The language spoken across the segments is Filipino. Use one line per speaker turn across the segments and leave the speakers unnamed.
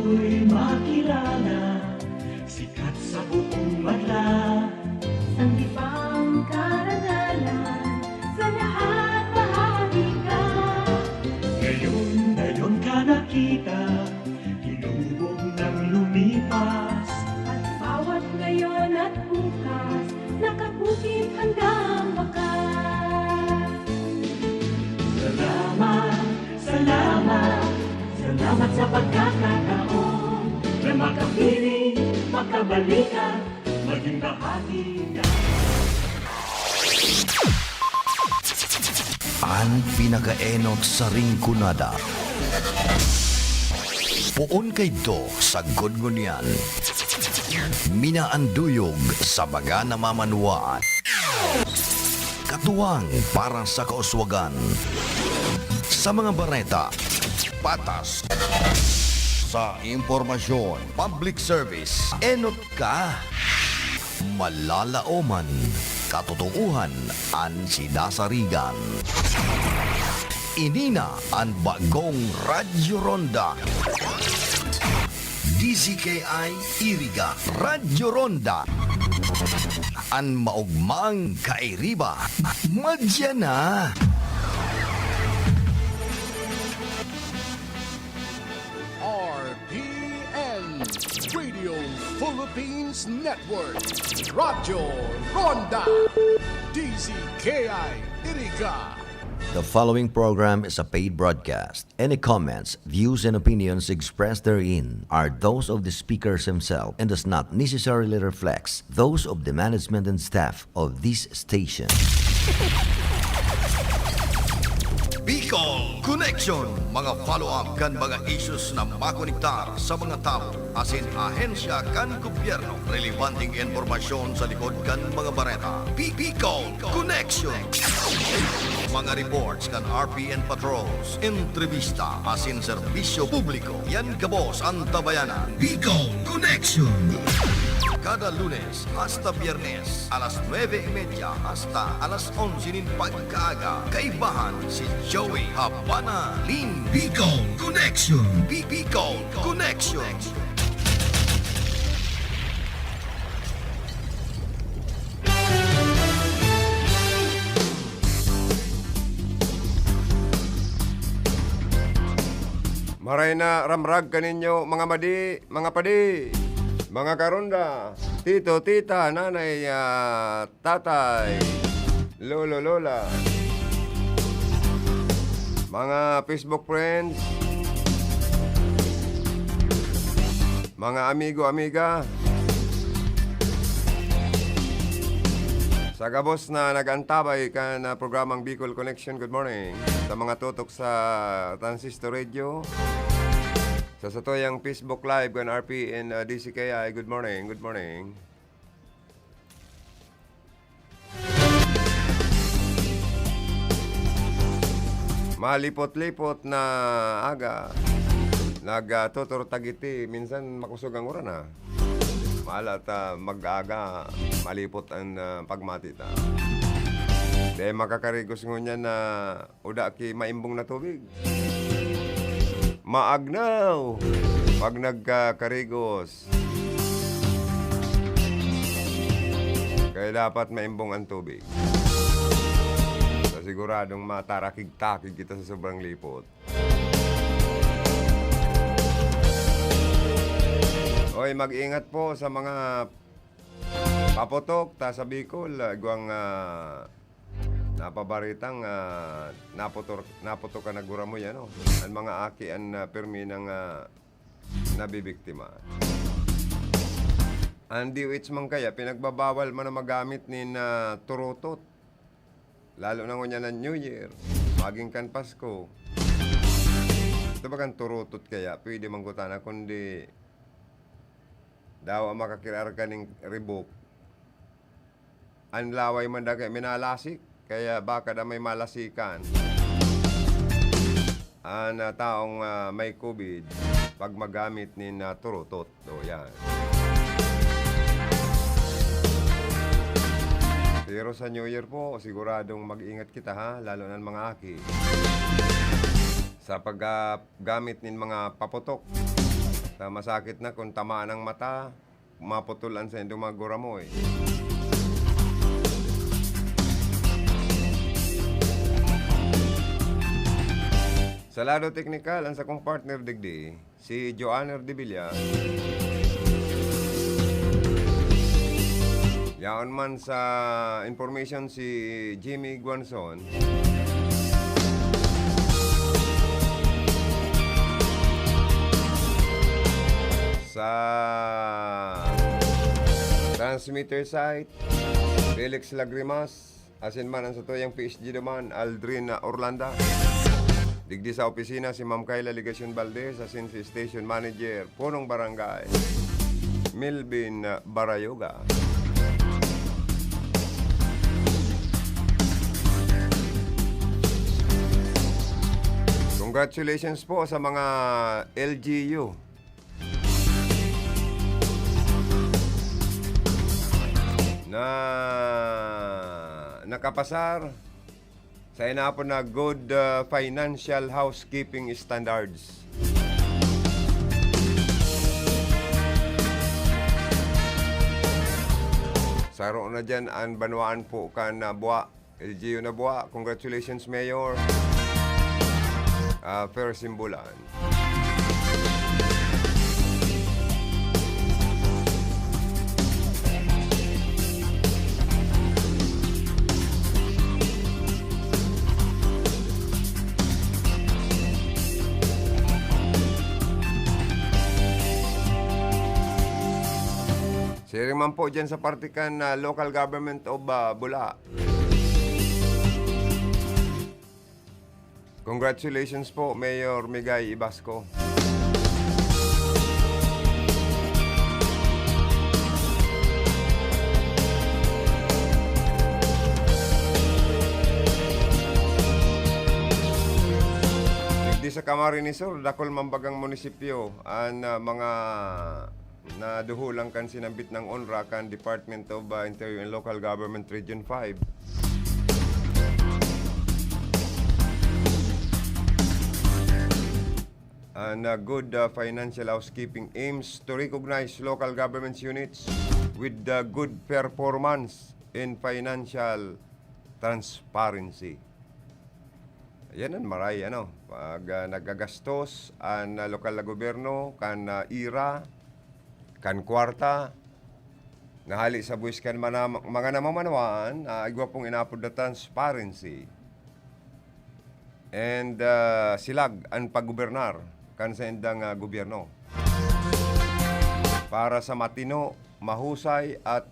mo'y makilala, sikat sa buong madla.
Sanggipang karangalan, sa lahat bahagi ka.
Ngayon ka nakita, hinubog ng lumipas.
At bawat ngayon at bukas, nakabukit hanggang wakas.
Salamat, salamat, salamat sa pagkakataon na makapiling, makabalikan, maging bahagi na.
Ang pinakaenot sa ringkunada. Puon kay do sa gudngunyan. Minaanduyog sa baga na mamanuan. Katuwang para sa kauswagan. Sa mga bareta, patas. Sa impormasyon, public service, enot ka. Malalaoman, katotohanan ang sinasarigan. Inina ang bagong Radyo Ronda. DCKI Iriga Radyo Ronda. Ang maugmang kairiba. Madya na.
RPN Radio Philippines Network Radyo Ronda DCKI Iriga.
The following program is a paid broadcast. Any comments, views, and opinions expressed therein are those of the speakers himself and does not necessarily reflect those of the management and staff of this station. Bicol Connection, mga follow-up kan mga issues na makonektar sa mga tao, asin ahensya kan gobyerno, relevanteng informasyon sa likod kan mga bareta. Bicol Connection. Mga reports kan RPN patrols, entrevista, asin serbisyo publiko. Yan kabos ang tabayanan. Bicol Connection. Kada Lunes hasta Biyernes, alas 9:30 hasta alas 11 nin pagkaaga. Kaibahan si Joey Habana Lin. Bicol Connection. Bicol Connection.
Maray na ramrag kaninyo mga madi, mga padi, mga karonda, tito, tita, nanay, tatay, lolo, lola, mga Facebook friends, mga amigo, amiga, sa gabos na nag-antabay ka na programang Bicol Connection, good morning. Sa mga tutok sa Transistor Radio, sa satoyang Facebook Live kan RPN DCKI, good morning, good morning. Malipot-lipot na aga, nagtutur tagiti, minsan makusog ang oras na. Malat mag-aga, malipot ang pagmatita. Dahil makakarigos ngunya na uda ki maimbong na tubig. Maagnaw pag nagkakarigos. Kaya dapat maimbong ang tubig. So, siguradong matarakig-takig kita sa sobrang lipot. Oy, mag-ingat po sa mga paputok ta sa Bicol. Guwang napabaritang naputok ka na gura mo yan. Ang mga aki ang permi ng nabibiktima. Ang DOH man kaya, pinagbabawal man na magamit ni turutot. Lalo na ngunya ng New Year, maging kan Pasko. Ito ba kan turutot kaya, pwede manggutana kundi daw ang makakirar ka ng ribok. Ang laway man dagay minalasik, kaya baka na may malasikan. Ang taong may COVID, pag magamit ni turutot. O yan. Pero sa New Year po, siguradong mag-ingat kita ha, lalo na mga aki. Sa paggamit ng mga paputok, Masakit na kung tamaan ng mata, maputulan sa indong mga gura mo eh. Sa lado teknikal, ang sa kong partner digdi, si Joanner de Villa. Yaon man sa information si Jimmy Guanzon. Sa transmitter site, Felix Lagrimas, asin man ang sa tuyang PhD naman, Aldrin Orlando. Digdi sa opisina si Ma'am Kayla Ligacion Valdez, asin si Station Manager, Punong Barangay, Melvin Barayoga. Congratulations po sa mga LGU. Na nakapasar sa inapon na good financial housekeeping standards. Saro na dyan ang banwaan po kan na buwa. LGU na buwa. Congratulations, Mayor. Fair simbulan. Sharing man po dyan sa partikan na local government of Bula. Congratulations po, Mayor Migay Ibasco. Di sa Camarines Sur, dakol mambagang munisipyo ang mga naduhulang kan sinambit ng ONRA kan Department of Interior and Local Government Region 5. And good financial housekeeping aims to recognize local government units with good performance in financial transparency. Yan ang maray, pag nagagastos ang lokal na gobyerno, kan IRA, kan kwarta, nahali sa buwis kan mga namamanawaan, igwa pong inapod na transparency. And silag ang paggobernar kan sa indang gobyerno. Para sa matino, mahusay at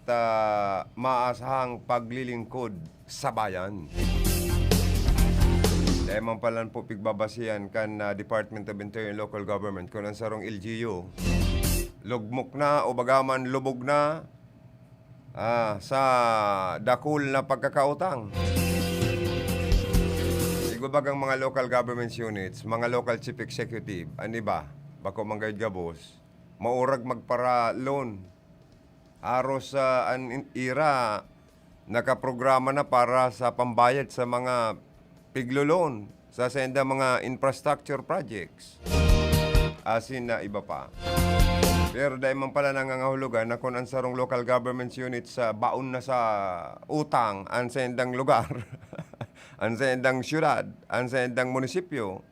maasahang paglilingkod sa bayan. Dahil man pala po pigbabasihan kan Department of Interior and Local Government kung ang sarong LGU. Lugmok na o bagaman lubog na sa dakul na pagkakautang. Igbabagang mga local government units, mga local chief executive, ani ba, bako manggayod gabos, maurag magpara loan. Aros sa IRA, nakaprograma na para sa pambayad sa mga piglo-loan sa senda mga infrastructure projects. Asin na iba pa. Pero dahil man pala nangangahulugan na kung ang sarong local government units sa baon na sa utang ang sendang lugar, ang sendang syudad, ang sendang munisipyo,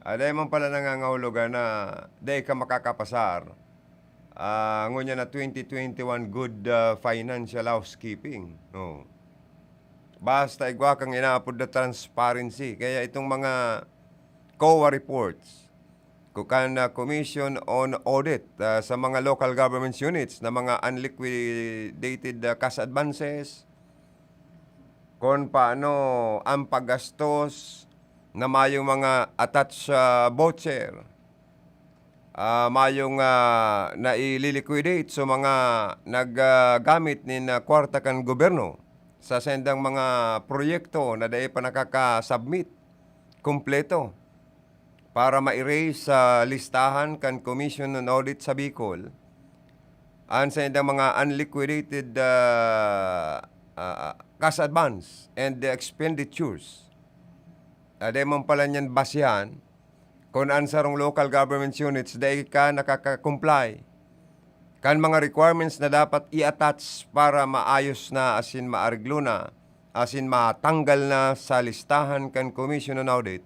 dahil man pala nangangahulugan na dahil ka makakapasar, ngunya na 2021 good financial housekeeping. No. Basta igwa kang inaapod na transparency. Kaya itong mga COA reports, kukan Commission on Audit sa mga local government units na mga unliquidated cash advances, kung paano ang paggastos na mayong mga attached voucher, mayong naililiquidate so mga naggamit ni kwarta kan gobyerno sa sendang mga proyekto na dahil pa nakaka-submit kompleto para ma-erase sa listahan kan Commission on Audit sa Bicol ang sendang mga unliquidated cash advance and the expenditures. Dahil man pala niyan basihan kung ansarong local government units, dahil ka nakaka-comply. Kan mga requirements na dapat i-attach para maayos na, asin maariglo na, asin matanggal na sa listahan kan Commission on Audit,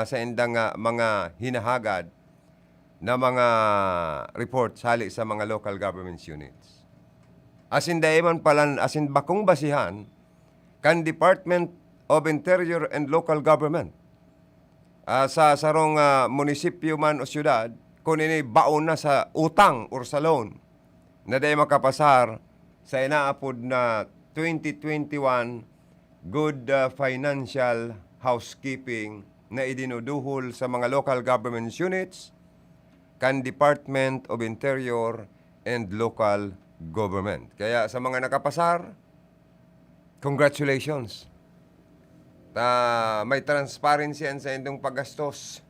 sa indang mga hinahagad na mga report sali sa mga local government units. Asin daiman palan, asin bakong basihan, kan Department of Interior and Local Government, sa sarong munisipyo man o syudad, kung ini baon na sa utang or sa loan na day makapasar sa inaapod na 2021 Good Financial Housekeeping na idinuduhol sa mga local government units kan Department of Interior and Local Government. Kaya sa mga nakapasar, congratulations. May transparency sa indong paggastos.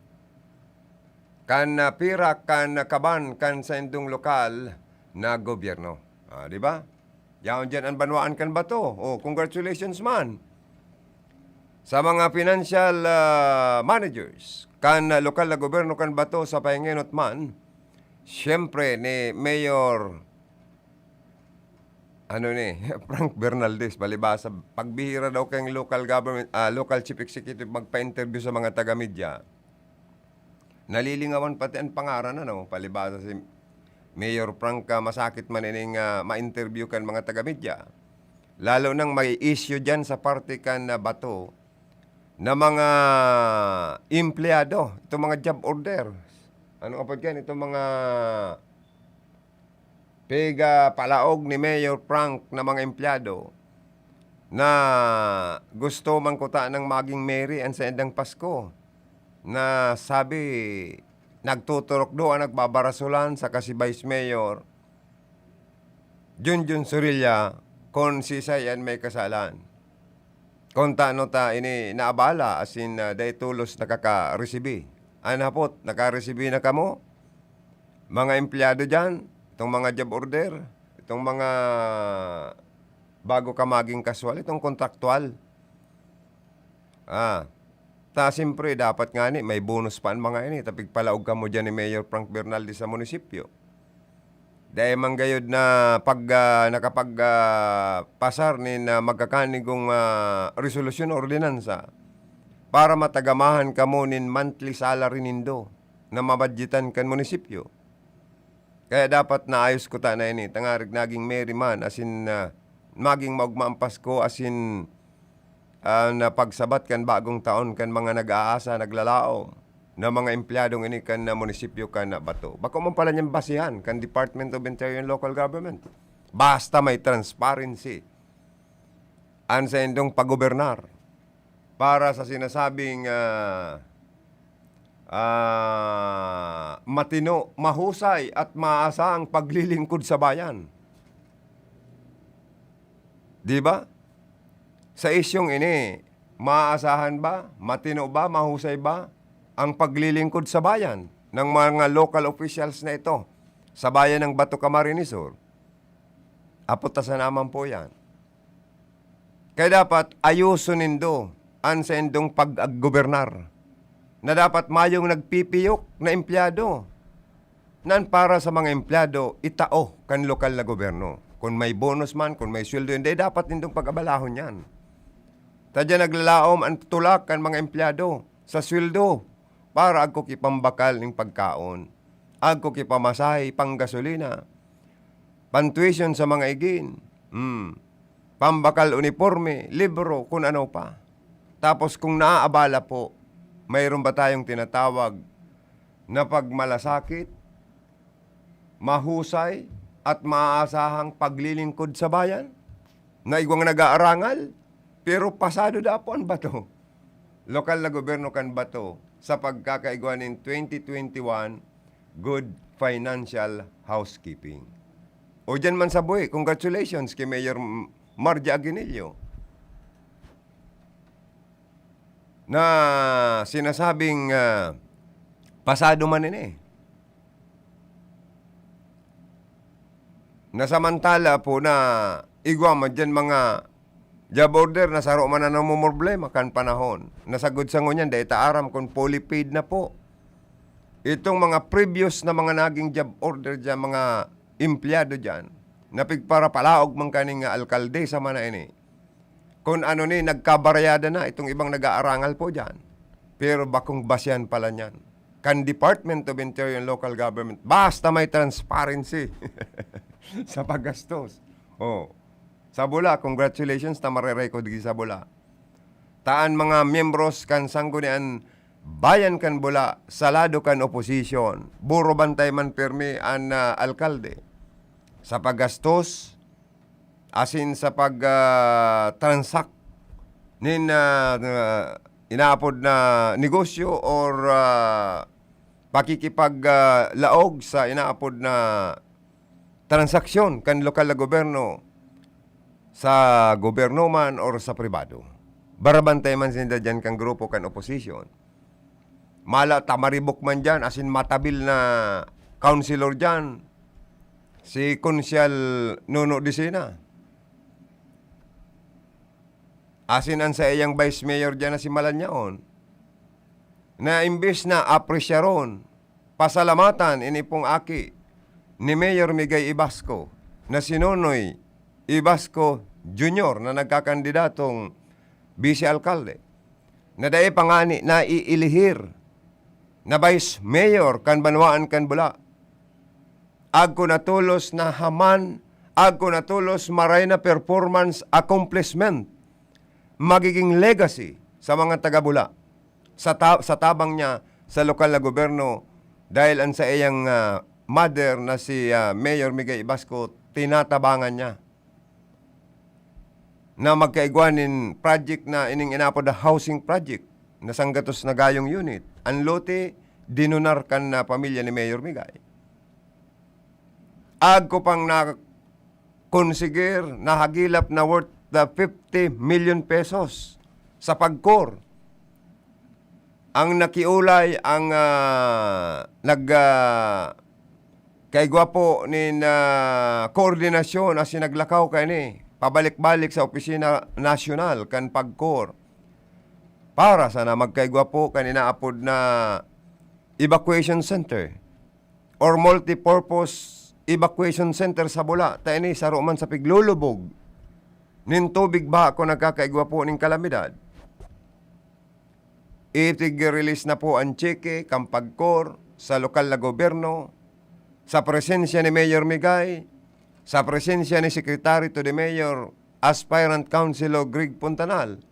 Kan pira kan kaban kan sa indong lokal na gobyerno. Di ba? Yaon dyan ang banwaan kan ba to? Congratulations man. Sa mga financial managers, kan lokal na gobyerno kan ba to sa pahingenot man, siyempre ni Mayor Frank Bernaldez, balibasa, pagbihira daw kayong local government, local chief executive magpa-interview sa mga taga-media. Nalilingawan pati ang pangaran, palibasa si Mayor Frank, masakit man ining ma-interview kan mga taga-media. Lalo nang may issue dyan sa party kan bato na mga empleyado, itong mga job order. Ano kapag yan? Itong mga palaog ni Mayor Frank na mga empleyado na gusto mangkuta ng maging Mary ang sa endang Pasko, na sabi nagtuturok doon, nagbabarasulan sa kasi Vice Mayor Junjun Surilla kung si Sayan may kasalan. Kung taano ta ini naabala asin day tulos nakaka-resibi. Anapot, naka-resibi na kamo? Mga empleyado dyan, itong mga job order, itong mga bago ka maging kaswal, itong kontraktual. Siyempre, dapat nga may bonus pa ang mga ini. Tapig palaog ka mo dyan ni Mayor Frank Bernaldez sa munisipyo. Dahil manggayod na pag nakapagpasar ni na magkakanigong resolusyon o ordinansa para matagamahan ka mo nin monthly salary nindo na mabadgetan kan munisipyo. Kaya dapat naayos ko ta na ini. Tangarig naging Mary man asin maging maugmaang Pasko asin na pagsabat kan bagong taon kan mga nag-aasa, naglalaom na mga empleyadong ini kan na munisipyo kan na bato. Bako man pala niyang basihan kan Department of Interior and Local Government. Basta may transparency ang sa indong paggobernar para sa sinasabing matino, mahusay at maasahang paglilingkod sa bayan. Di ba? Sa isyong ini, maaasahan ba, matino ba, mahusay ba ang paglilingkod sa bayan ng mga local officials na ito sa bayan ng Bato Camarines Sur? Aputasan naman po yan. Kaya dapat ayuso nindo ang sa indong pag-gobernar na dapat mayong nagpipiyok na empleyado nan para sa mga empleyado itao kan lokal na gobyerno. Kung may bonus man, kung may sweldo, hindi dapat nindong pag-abalahon yan. Tadya naglalaom ang tulak kan mga empleyado sa sweldo para agko kipambakal ng pagkaon, agko kipamasahe, panggasolina, pantuition sa mga igin, pambakal uniforme, libro, kung ano pa. Tapos kung naaabala po, mayroon ba tayong tinatawag na pagmalasakit, mahusay, at maaasahang paglilingkod sa bayan? Na igwang nag-aarangal, pero pasado dapon ba to? Lokal na gobyerno kan ba to sa pagkakaigwa ng 2021 Good Financial Housekeeping? O dyan man sa buhay, congratulations kay Mayor Marja Aguinillo na sinasabing pasado man ini. Na samantala po na igwa man dyan mga job order, nasaro man na mo problema kan panahon. Nasagod sa ngunyan, dahil taaram kung fully paid na po. Itong mga previous na mga naging job order dyan, mga empleyado dyan, napigpara palaog man kaning alkalde sa mana ini. Kung ano ni, nagkabaryada na itong ibang nag-aarangal po dyan. Pero bakong basyan pala niyan. Kan Department of Interior and Local Government, basta may transparency sa paggastos. Oh. Sa Bula, congratulations na marirecord sa Bula. Taan mga miyembros kan sanggunian bayan kan Bula, salado kan oposisyon, buro bantay man permi an alkalde. Sa paggastos, asin sa pag-transact nin inaapod na negosyo or pakikipaglaog sa inaapod na transaksyon kan lokal na gobyerno sa gobyerno man or sa pribado. Barabantay man sinda dyan kang grupo kan oposisyon. Mala tamaribok man dyan, asin matabil na councilor dyan, si Konsyal Nuno Dicina. Asin ang sa iyang vice mayor dyan na si Malanyaon, na imbes na apresyaron, pasalamatan ini pong aki ni Mayor Migay Ibasco na si Nonoy Ibasco Jr. na nagkakandidatong vice-alkalde na dahil pangani na iilihir na vice mayor kan Banwaan kan Bula. Agko natulos na haman, agko natulos maray na performance accomplishment, magiging legacy sa mga taga-Bula sa tabang niya sa lokal na gobyerno dahil ang sa iyang mother na si Mayor Migay Ibasco, tinatabangan niya na magkaigwanin project na ining inapod na housing project na sanggatos na gayong unit. Ang lote, dinunar kan na pamilya ni Mayor Migay. Agko pang na konsigir, nahagilap na worth the 50 million pesos sa pagkor. Ang nakiulay, ang kaigwapo ni koordinasyon na sinaglakaw kayo ni pabalik-balik sa Opisina Nasyonal kan pagkor para sana magkaigwapo kan inaapod na evacuation center or multipurpose evacuation center sa Bula. Ta ini saro man sa piglulubog nin tubig ba ako nagkakaigwapo ning kalamidad. Itig-release na po ang cheque kan pagkor sa lokal na gobyerno sa presensya ni Mayor Migay, sa presensya ni Secretary to the Mayor, Aspirant Councilor Greg Puntanal,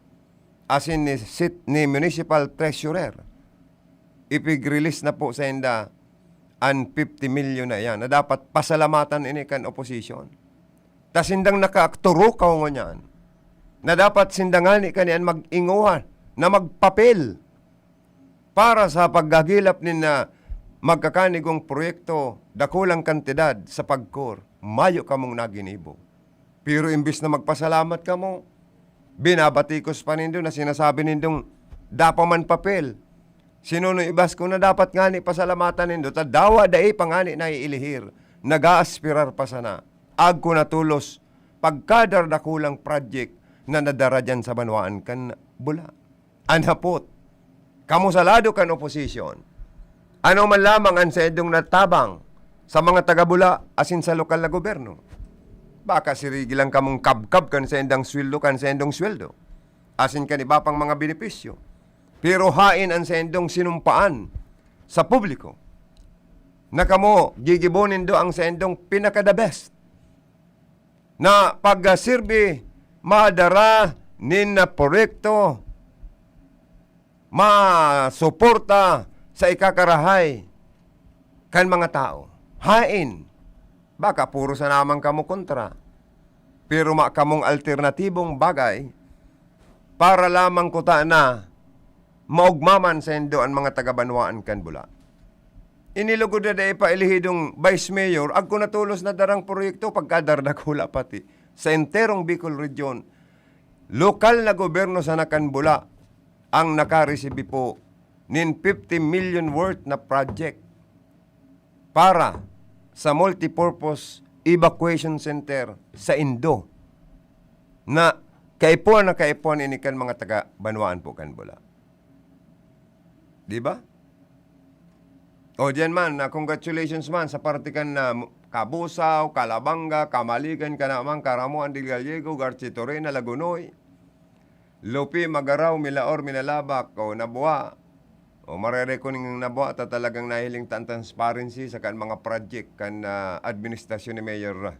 asin ni Municipal Treasurer. Ipig-release na po sa inda ang 50 million na yan na dapat pasalamatan ini kan opposition. Ta sindang nakaakturo ka mo niyan na dapat sindangani kanian mag-inguhan na magpapel para sa paggagilap ni na magkakanigong proyekto dakulang kantidad sa pagkor. Mayo ka mong naginibo. Pero imbis na magpasalamat ka mo, binabatikos pa nindo na sinasabi nindong dapa man papel. Sinuno Ibasco na dapat ngani pasalamatan nindo, tadawa dahi pangani na iilihir, nag-aaspirar pa sana. Agko natulos, pagkadar dakulang project na nadara dyan sa Banwaan kan Bula. Anhapot, kamusalado kan oposisyon. Ano man lamang ang sedong natabang sa mga taga-Bula asin sa lokal na gobyerno. Baka sirigilang kamong kabkab kan sa endang sweldo kan sa endong sweldo. Asin kan iba pang mga benepisyo. Pero hain ang sa endong sinumpaan sa publiko. Na kamo gigibonin do ang sa endong pinaka-the best. Na pag-sirbi madara nin na proyekto masuporta sa ikakarahay kan mga tao. Hain. Baka puro sa naman kamo kontra. Pero kamong alternatibong bagay para lamang kuta na maugmaman sa indo ang mga taga-Banwaan kan Bula. Inilugod na dahi pa ilihidong Vice Mayor, agko natulos na darang proyekto pagkadarnakula pati sa enterong Bicol Region. Lokal na gobyerno sa Nakan Bula ang nakaresibi po nin 50 million worth na project para sa multipurpose evacuation center sa Indo na Kaipuan na kaipuan ini kan mga taga Banwaan po kan bula. Di ba? O diyan man, congratulations man sa partikan na Kabusaw, Calabanga, Kamaligan, Kanamang, Karamuan, Del Gallego, Garchitorena, Lagunoy, Lupi, Magaraw, Milaor, Minalabak, o Nabuwa. O marere ko ning Nabuwa ta talagang nahiling transparency sa kan mga project kan administrasyon ni Mayor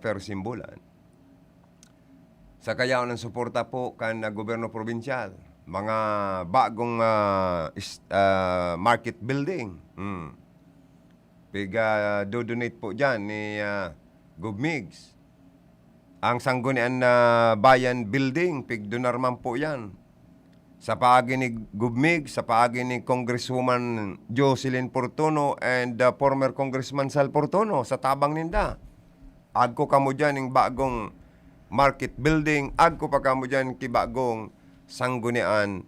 Persimbulan. Sa kayaw ng suporta po kan gobyerno probinsyal, mga bagong market building. Do-donate po dyan ni Gubmigs. Ang sanggunian na bayan building, pigdonarman po yan. Sa paagi ni Gubmigs, sa paagi ni Congresswoman Jocelyn Portono and former Congressman Sal Portono sa tabang ninda. Agko kamo dyan yung bagong market building, agko pa kamo dyan kibagong sanggunian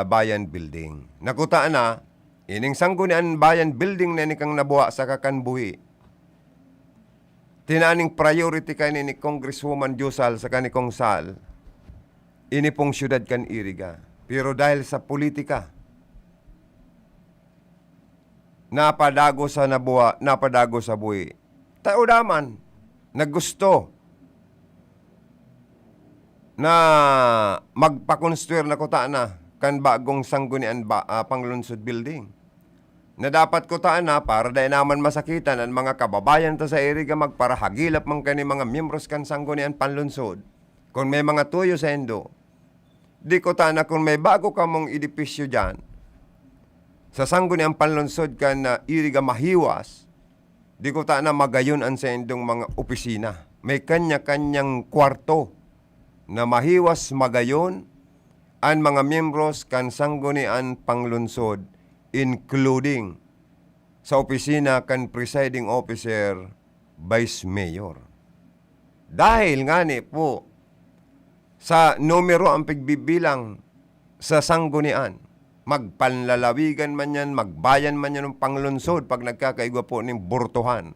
bayan building. Nakutaan na, ining sanggunian bayan building na inikang nabuha sa kakanbuhi. Tinaning priority ka ni Congresswoman Josal sa kanikong Sal, ini pong syudad kan Iriga. Pero dahil sa politika, napadago sa nabuha, napadago sa buhi. Tao daman, naggusto na magpakonstruir na kutaan na kan bagong sanggunian panglunsod building. Na dapat kutaan na para dahil naman masakitan ang mga kababayan to sa Iriga magparahagilap man kani mga miyembros kan sanggunian panlunsod. Kung may mga tuyo sa endo, di kutaan na kung may bago ka mong edipisyo dyan, sa sanggunian panlunsod kan Iriga mahiwas, di kutaan na magayon ang sa endong mga opisina. May kanya-kanyang kwarto na mahiwas magayon ang mga miyembros kan sanggunian panglunsod, including sa opisina kan presiding officer, vice mayor. Dahil nga ni po sa numero ang pigbibilang sa sanggunian, magpanlalawigan man yan, magbayan man yan ng panglunsod pag nagkakaigwa po ng burtuhan.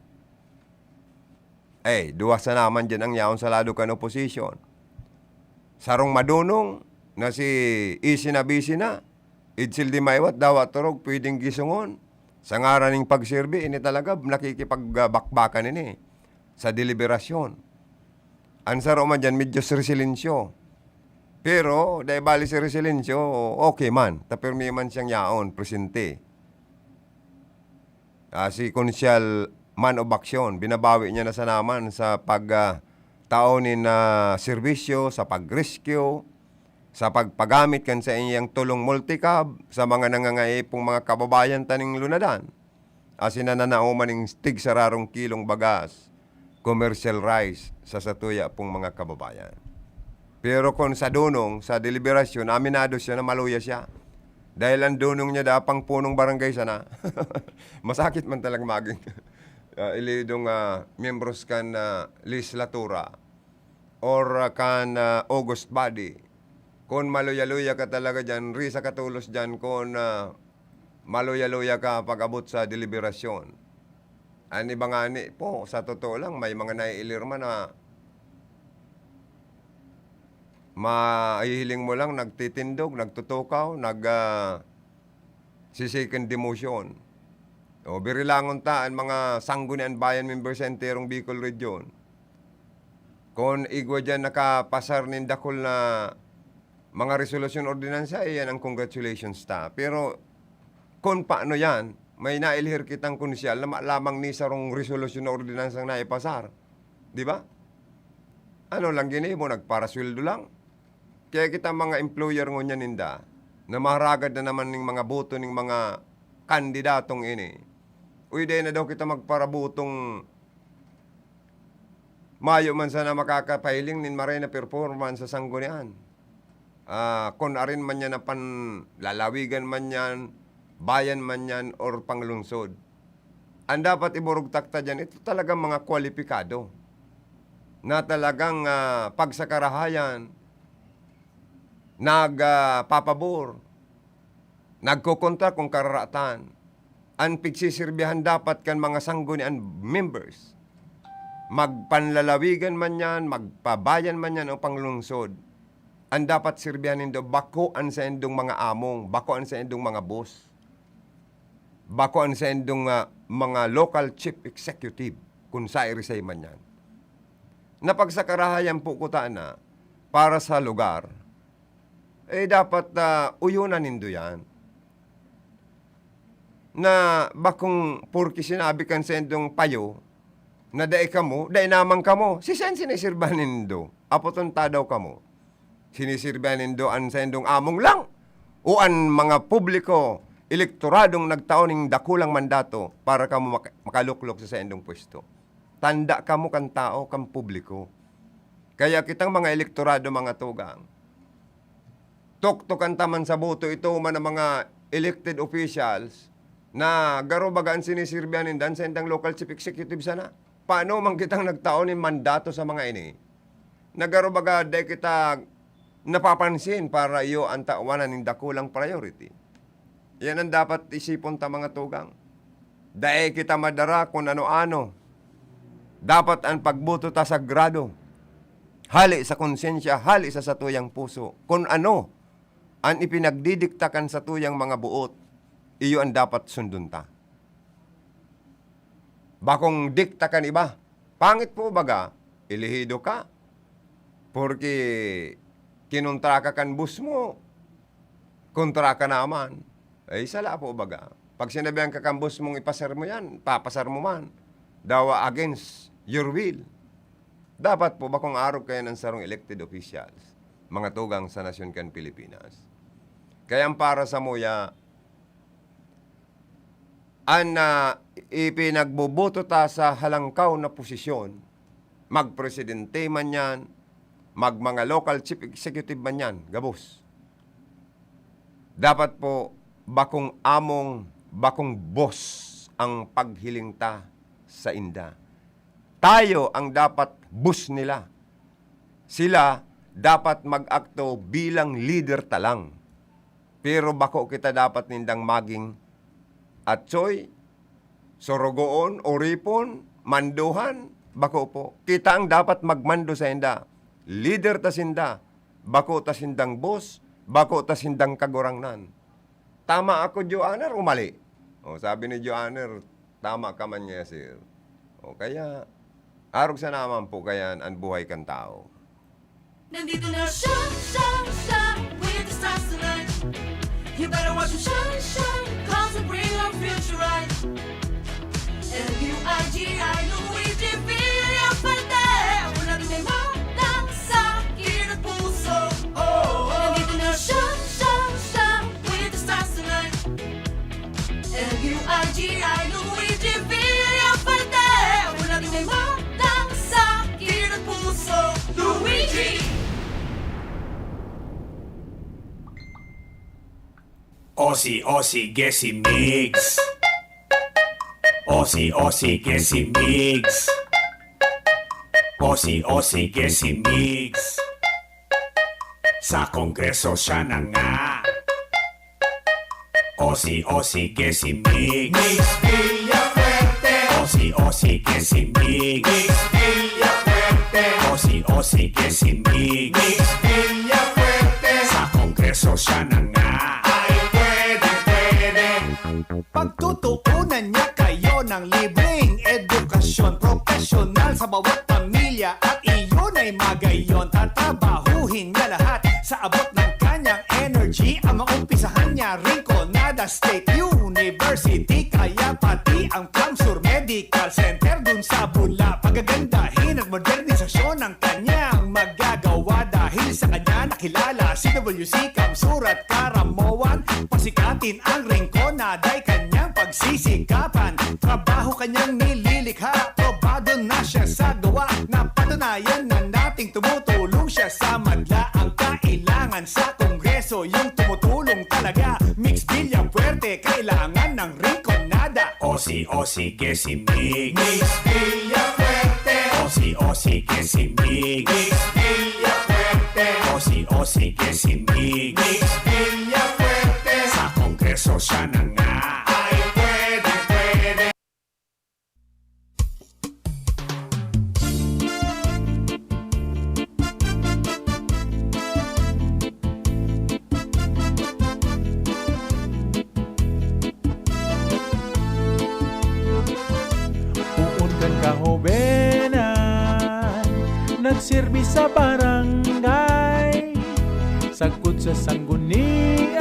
Duwa sa naman dyan ang yaon sa lado kan oposisyon. Sarong madunong na si Isinabisi na, Idsil di maiwat, dawat turog, pwedeng gisungon. Sa ngaraning pagserbi, ini talaga nakikipagbakbakan ini sa deliberasyon. Ansaro man dyan, medyo silensyo. Pero, dahil bali si silensyo, okay man. Tapirmi man siyang yaon, presente. Si Konsyal Man of Action, binabawi niya na sa naman sa taonin na serbisyo, sa pag-rescue, sa pagpagamit kan sa iyang tulong multicab, sa mga nangangaipong mga kababayan taning lunadan. Asin na nanauman ng tig sararong kilong bagas, commercial rice sa satuya pong mga kababayan. Pero kung sa dunong, sa deliberasyon, aminado siya na maluya siya. Dahil ang dunong niya dapang punong barangay sana. Masakit man talagang maging ilidong membros kan legislatura or kan August body. Kung maluya-luya ka talaga dyan, risa katulos dyan kung maluya-luya ka pag-abot sa deliberasyon. Ani ba nga ni po, sa totoo lang, may mga naiilirma na maihiling mo lang, nagtitindog, nagtutukaw, sisikin demotion. O birilangon ta ang mga sanggunian bayan members sa enterong Bicol Region. Kung igwa dyan nakapasar nindakol na mga resolusyon ordinansa, yan ang congratulations ta. Pero kung paano yan, may nailhir kitang konsyal na lamang ni sarong resolusyon na ordinansang naipasar. Di ba? Ano lang gini mo, nagparasweldo lang. Kaya kita mga employer ngon yan ninda, na maharagad na naman ng mga boto ng mga kandidatong ini. Uy, dahil na daw kita magparabutong mayo man sana makakapahiling nin maray na performance sa sanggunian. Kung arin man yan na panlalawigan man yan, bayan man yan, or panglungsod. Ang dapat iburog takta dyan, ito talagang mga kwalipikado na talagang pagsakarahayan, nagpapabor, nagkukontra kung kararatan, ang pigsisirbihan dapat kan mga sanggunian members magpanlalawigan man yan, magpabayan man yan o panglungsod, ang dapat sirbihanin do, bakoan sa endong mga among, bakoan sa endong mga boss, bakoan sa endong mga local chief executive, kung sa irisay man yan. Napagsakarahayan po ko na para sa lugar, dapat uyunan nindo yan. Na bakong purki sinabi kan sa endong payo, na dae kamo, dae naman kamo, si sen sinisirbahan nindo, apoton daw kamo. Sinisirbahan nindo an sa endong among lang, o an mga publiko, elektoradong nagtaoning dakulang mandato para kamo makaluklok sa endong pwesto. Tanda kamo kan tao, kan publiko. Kaya kitang mga elektorado, mga tugang, tuktukan taman sa boto ito man ang mga elected officials na garo bagaan sinisirbihan nindan sa endang local chief executive sana. Paano man kitang nagtaon ng mandato sa mga ini? Nagaro baga day kita napapansin para iyo ang tawanan ng dakulang priority. Yan ang dapat isipon ta mga tugang. Day kita madara kung ano-ano. Dapat ang pagboto ta sagrado. Hali sa konsensya, hali sa satuyang puso. Kung ano ang ipinagdidiktakan sa tuyang mga buot, iyo ang dapat sundun ta. Bakong diktakan iba, pangit po baga, ilihido ka. Porque kinontra ka kan bus mo, kontra ka naman. Ay sala po baga. Pag sinabihan ka kan bus mong ipasar mo yan, papasar mo man. Dawa against your will. Dapat po ba kung araw kayo ng sarong elected officials, mga tugang sa nasyon kan Pilipinas. Kaya para sa muya, ipinagboboto ta sa halangkaw na posisyon, magpresidente man yan, mga local chief executive man yan, gabos. Dapat po, bakong among, bakong boss ang paghiling ta sa inda. Tayo ang dapat boss nila. Sila dapat mag-akto bilang leader talang. Pero bako kita dapat nindang maging atsoy, sorogoon, oripon, manduhan, bako po. Kita ang dapat magmando sa inda. Leader ta sinda, bako ta sindang boss, bako ta sindang kagurangnan. Tama ako, Joanner, o mali? O, sabi ni Joanner, tama ka man niya, sir. O, kaya, arog sa naman po kaya ang buhay kan tao.
Nandito na siya, with the stars tonight. You better watch him shine, cause we bring our future right. L-U-I-G-I, Luigi Villafarte. Una din may matang sa akin at puso. Nandito na siya, with the stars tonight. L-U-I-G-I, Luigi Villafarte. Una din may matang sa akin at puso. Luigi!
Ossie, Gessie Migs. Ossie, Gessie Migs. Ossie, Gessie Migs. Sa kongreso siya na nga. Ossie, Gessie Migs. Migs Villafuerte. Ossie, Gessie Migs. Migs Villafuerte. Ossie, Gessie Migs. Migs Villafuerte. Sa kongreso siya na nga.
Pagtutuunan niya kayo ng libreng edukasyon profesional sa bawat pamilya at iyon ay magayon. Tatabahuhin niya lahat sa abot ng kanyang energy. Ang maumpisahan niya Rinconada State University, kaya pati ang Plamsur Medical Center dun sa Bula. Pagagandahin at modernisasyon ng kanyang magagawa dahil sa kanya nakilala si WC Kamsur at Karamoan. Pasikatin ang Rinconada ay kanyang pagsisikapan. Trabaho kanyang nililikha, probado na siya sa gawa. Napatunayan na nating tumutulong siya sa madla. Ang kailangan sa kongreso yung tumutulong talaga. Mix Villafuerte, kailangan ng Rinconada.
Ossie, Gessie Migs.
Mix Villafuerte.
Ossie, Gessie Migs.
Mix Villafuerte.
Ossie, Gessie Migs.
Mix Villafuerte.
Sa kongreso siya na nga.
Ay pwede.
silbi sa barangay, sagkod sa sanggunian,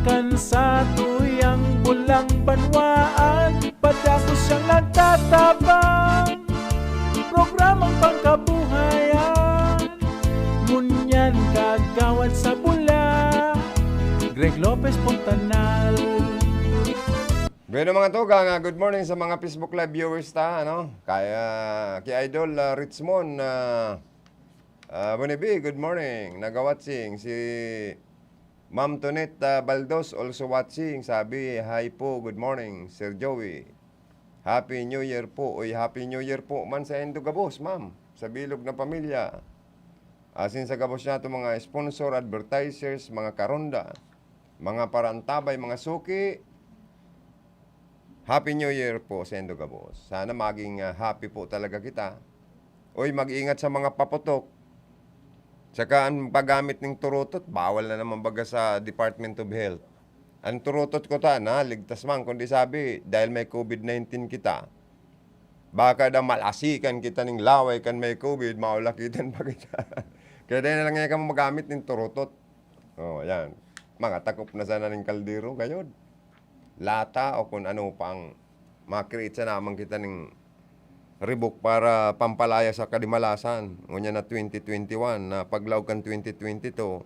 kan sa tuyang bulang banwaan, padako siyang nagtatabang, programang pangkabuhayan, ngunyan kagawad sa bula, Greg Lopez Fontanal.
Bueno mga tugang, good morning sa mga Facebook Live viewers ta, ano? Kaya kay Idol Richmond Bonibi, good morning. Naga-watching si Ma'am Tonet Baldos also watching. Sabi, hi po, good morning, Sir Joey. Happy New Year po. Uy, Happy New Year po man sa Endo Gabos, ma'am. Sa Bilog na Pamilya. Asin sa Gabos na ito mga sponsor, advertisers, mga karonda, mga parantabay, mga suki. Happy New Year po sa Endo Gabos. Sana maging happy po talaga kita. Uy, mag-ingat sa mga paputok. Tsaka ang paggamit ng turutot, bawal na naman baga sa Department of Health. Ang turutot ko ta, na ligtas man, kundi sabi, dahil may COVID-19 kita, baka da malasikan kita ng laway kan may COVID, maulakitan pa kita. Kaya dahil na lang nga ka magamit ng turutot. Oh, yan. Mga takop na sana ng kaldero, gayod. Lata o kung ano pang makreate sa naman kita ng ribok para pampalaya sa kadimalasan. Ngunya na 2021, na paglawgan 2022,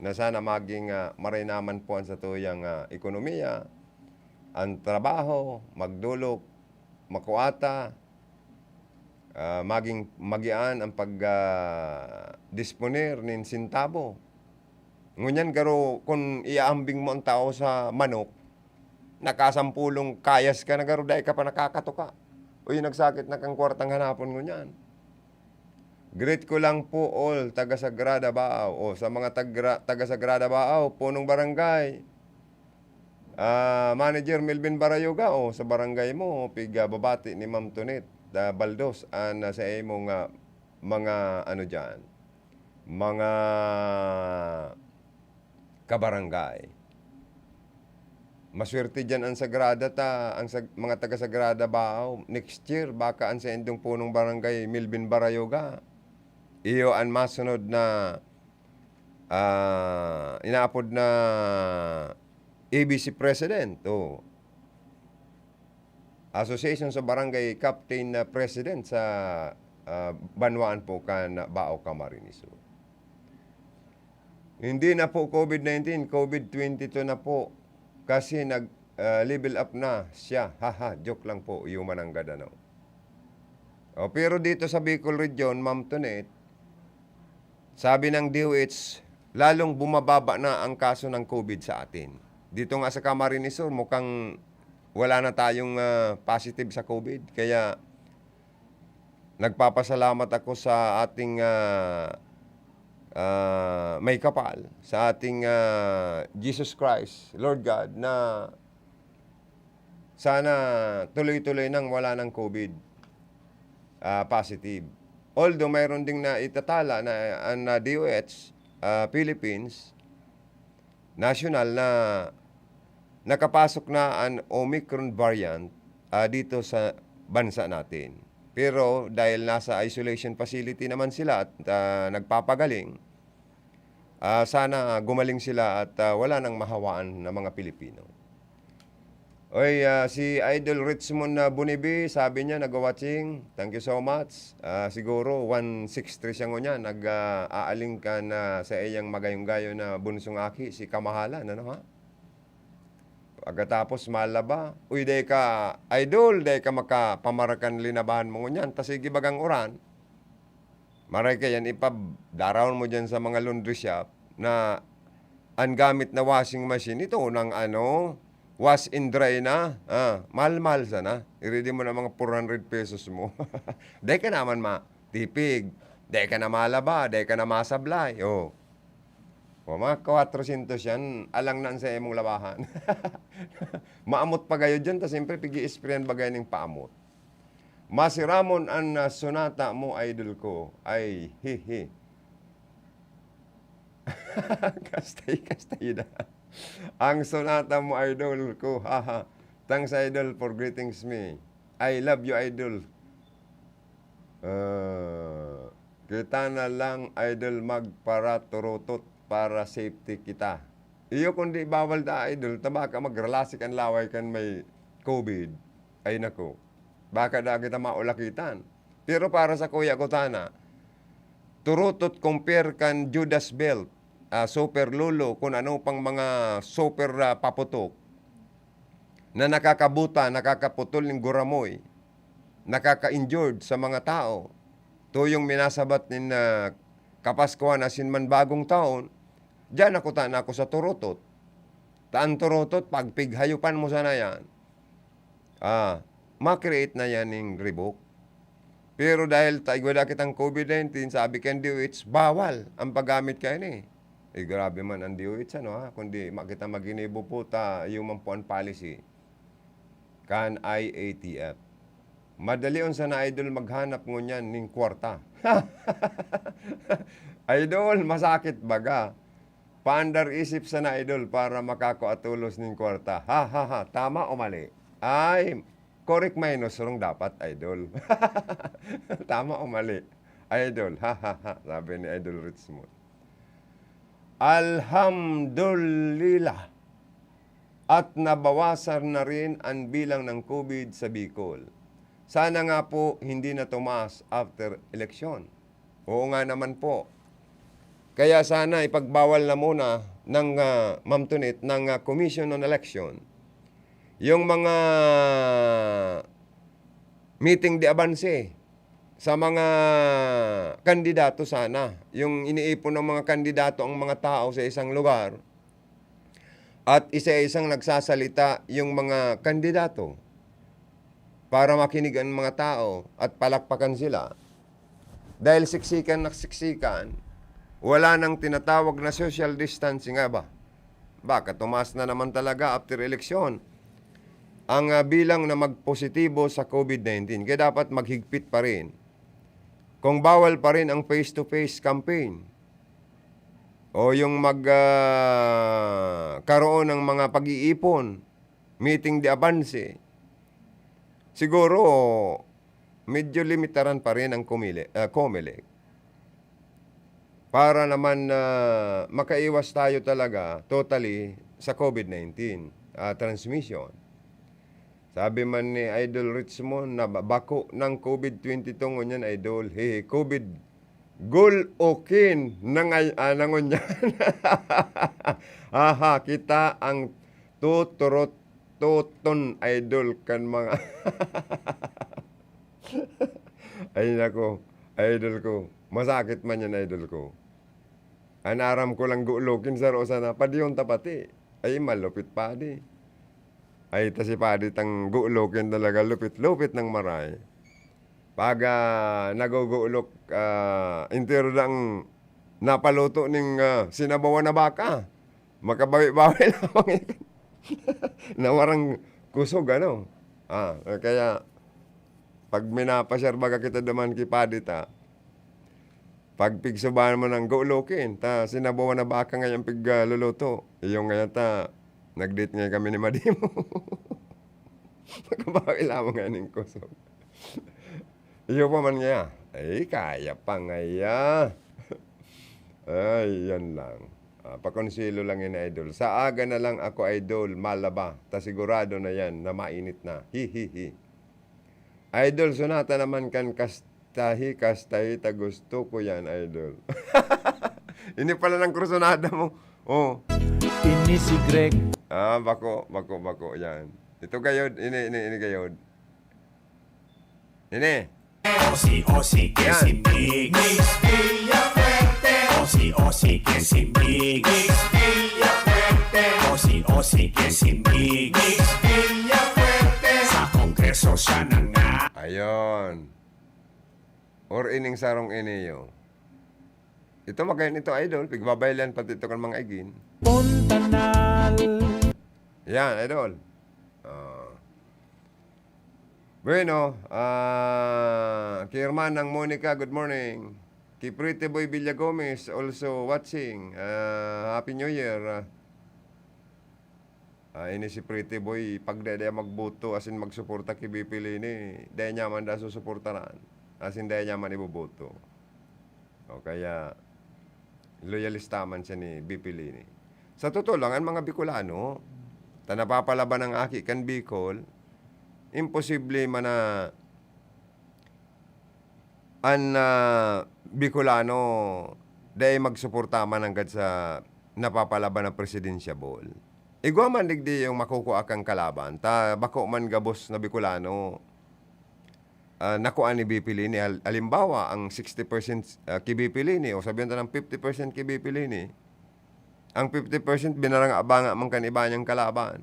na sana maging maray naman po sa tuyang ekonomiya, ang trabaho, magdulok, makuata, maging magian ang pag-disponer nin sintabo. Ngunyan garo kung iaambing mo ang tao sa manok, nakasampulong kayas ka na garo, dahil ka pa nakakatuka. Uy, nagsakit na kang kwartang hanapon ngunyan. Greet ko lang po all taga Sagrada Baaw. O sa mga taga Sagrada Baaw, punong barangay. Manager Melvin Barayoga, o sa barangay mo, piga babati ni Ma'am Tonet Baldos, sa imong mga ano dyan, mga kabarangay. Maswerte dyan ang Sagrada mga taga Sagrada Baaw. Next year, baka ang sa endong punong barangay Melvin Barayoga. Iyo ang masunod na inaapod na ABC President o Association sa Barangay Captain President sa Banwaan po kan Baaw Camarines. Hindi na po COVID-19, COVID-22 na po. Kasi nag-level up na siya. Haha, joke lang po, human ang gadano. Pero dito sa Bicol Region, Ma'am Tonet, sabi ng DOH, lalong bumababa na ang kaso ng COVID sa atin. Dito nga sa Camarines Sur, mukhang wala na tayong positive sa COVID. Kaya nagpapasalamat ako sa ating may kapal, sa ating Jesus Christ, Lord God, na sana tuloy-tuloy nang wala ng COVID positive. Although mayroon ding na itatala na DOH Philippines national na nakapasok na ang Omicron variant dito sa bansa natin. Pero dahil nasa isolation facility naman sila at nagpapagaling, sana gumaling sila at wala nang mahawaan ng mga Pilipino. Oy, si Idol Richmond Bunibi, sabi niya, nag-watching. Thank you so much. Siguro 163 siya niya, nag-aaling ka na sa iyang magayong-gayo na bunsong aki, si Kamahalan, ano ha? Pagkatapos malaba, uy, day ka, idol, day ka makapamarakan linabahan mo ngunyan, tas sige bagang oran, maray ka yan, ipabdarawon mo dyan sa mga laundry shop na ang gamit na washing machine, ito ng wash and dry na, mahal-mahal sana, i-ready mo na mga 400 pesos mo. Day ka naman matipig, day ka na malaba, day ka na masablay, mga 400 yan, alang na sa imong labahan. Maamot pa gayo dyan, tas siyempre pigi-sprayan bagay ng paamot. Masiramon ang sonata mo, idol ko, ay hihi. Kastay na. Ang sonata mo, idol ko, haha. Thanks, idol, for greetings me. I love you, idol. Kita na lang, idol, magpara turutot para safety kita. Iyo kundi bawal ta, idol, tabaka magrelasik ang laway kan may COVID. Ay nako, baka da kita maulakitan. Pero para sa kuya ko tana, turutot compare kan Judas Belt, super lulo, kung ano pang mga super paputok na nakakabuta, nakakaputol ng guramoy, nakaka-injured sa mga tao. Tuyong minasabat nin Kapaskuhan asin man bagong taon, diyan ako ako sa turutot. Taan turutot, pagpighayupan mo sana yan, makreate na yan ng rebook. Pero dahil taigwala kitang COVID-19, sabi kan DOH, bawal ang paggamit kayo ni. Grabe man ang DOH, kundi makita maginibo po yung mampuan policy. Kan IATF. Madali on sana, idol, maghanap mo niyan ng kwarta. Idol, masakit baga. Paandar isip sana, idol, para makakuatulos ng kwarta. Tama o mali? Ay, correct minus wrong dapat, idol. Tama o mali? Idol, sabi ni Idol Richmond. Alhamdulillah. At nabawasan na rin ang bilang ng COVID sa Bicol. Sana nga po hindi na tumaas after election. Oo nga naman po. Kaya sana ipagbawal na muna ng Ma'am Tunit ng Commission on Election yung mga meeting de avance sa mga kandidato sana. Yung iniipon ng mga kandidato ang mga tao sa isang lugar at isa-isang nagsasalita yung mga kandidato para makinig ang mga tao at palakpakan sila. Dahil siksikan na siksikan, wala nang tinatawag na social distancing nga ba? Baka tumaas na naman talaga after election ang bilang na magpositibo sa COVID-19. Kaya dapat maghigpit pa rin. Kung bawal pa rin ang face-to-face campaign o yung karoon ng mga pag-iipon, meeting de avance, siguro, medyo limitaran pa rin ang COMELEC. Para naman makaiwas tayo talaga totally sa COVID-19 transmission. Sabi man ni Idol Richmond na bako ng COVID-22 ngunyan, Idol. COVID gul-okin nangon yan. Kita ang tuturot tuton, Idol, kan mga ay nako, Idol ko, masakit man yan, Idol ko. Anaram ko lang guulokin sa rosa na padiyon tapati, ay malupit pa di. Ay si padi tang guulokin talaga, lupit-lupit ng maray. Pag naguguulok, intero lang napaluto ng sinabawan na baka, makabawi-bawi lang. Nawarang kusog, ano? Kaya, pag minapasyar baga kita daman kipadita, pag pigsubahan mo ng guulokin, sinabawan na baka ngayon pigluluto. Yung ngayon nag-date ngayon kami ni Madimo. Makabawi lamang ngayon ng kusog. Iyo pa man nga, ay kaya pa ngaya. Ay, yan lang. Pakonsilo lang yun, Idol. Sa aga na lang ako, Idol, malaba. Sigurado na yan na mainit na. Hihihi. Idol, sunata naman kan kastahi, gusto ko yan, Idol. Ini pala ng krusonada mo. Oh.
Ini si Greg.
Bako. Yan. Ito gayod. Ini gayod. Ini.
Osi, que sin mix, Villa Fuerte. Osi, que sin mix, Villa Fuerte. Osi, que sin mix, Villa Fuerte. Sa kongreso siya na nga.
Ayon. Or ining sarong iniyo. Ito magayon ito, Idol. Pigbabaylan pati ito kan mga igin.
Pontanal.
Yan, Idol. Bueno, kay Hermanang Monica, good morning. Kay Pretty Boy Villa Gomez, also watching. Happy New Year. Ini si Pretty Boy, pag daya magboto, asin magsuporta kay BP Lini, daya niya man da susuportaran. Asin daya niya man iboboto. O kaya, loyalista man siya ni BP Lini. Sa totoo lang, ang mga Bicolano, ta napapalaban ng aki kan Bicol, imposible man na ang Bicolano dahil magsuporta man hanggang sa napapalaban ng presidensyable. Igwa man digdi yung makukuha kang kalaban, ta bako man gabos na Bicolano, nakuha ni BP Lini. Halimbawa, ang 60% kay BP Lini, o sabihin na ng 50% kay BP Lini, ang 50% binarang-abanga man kan iba niyang kalaban.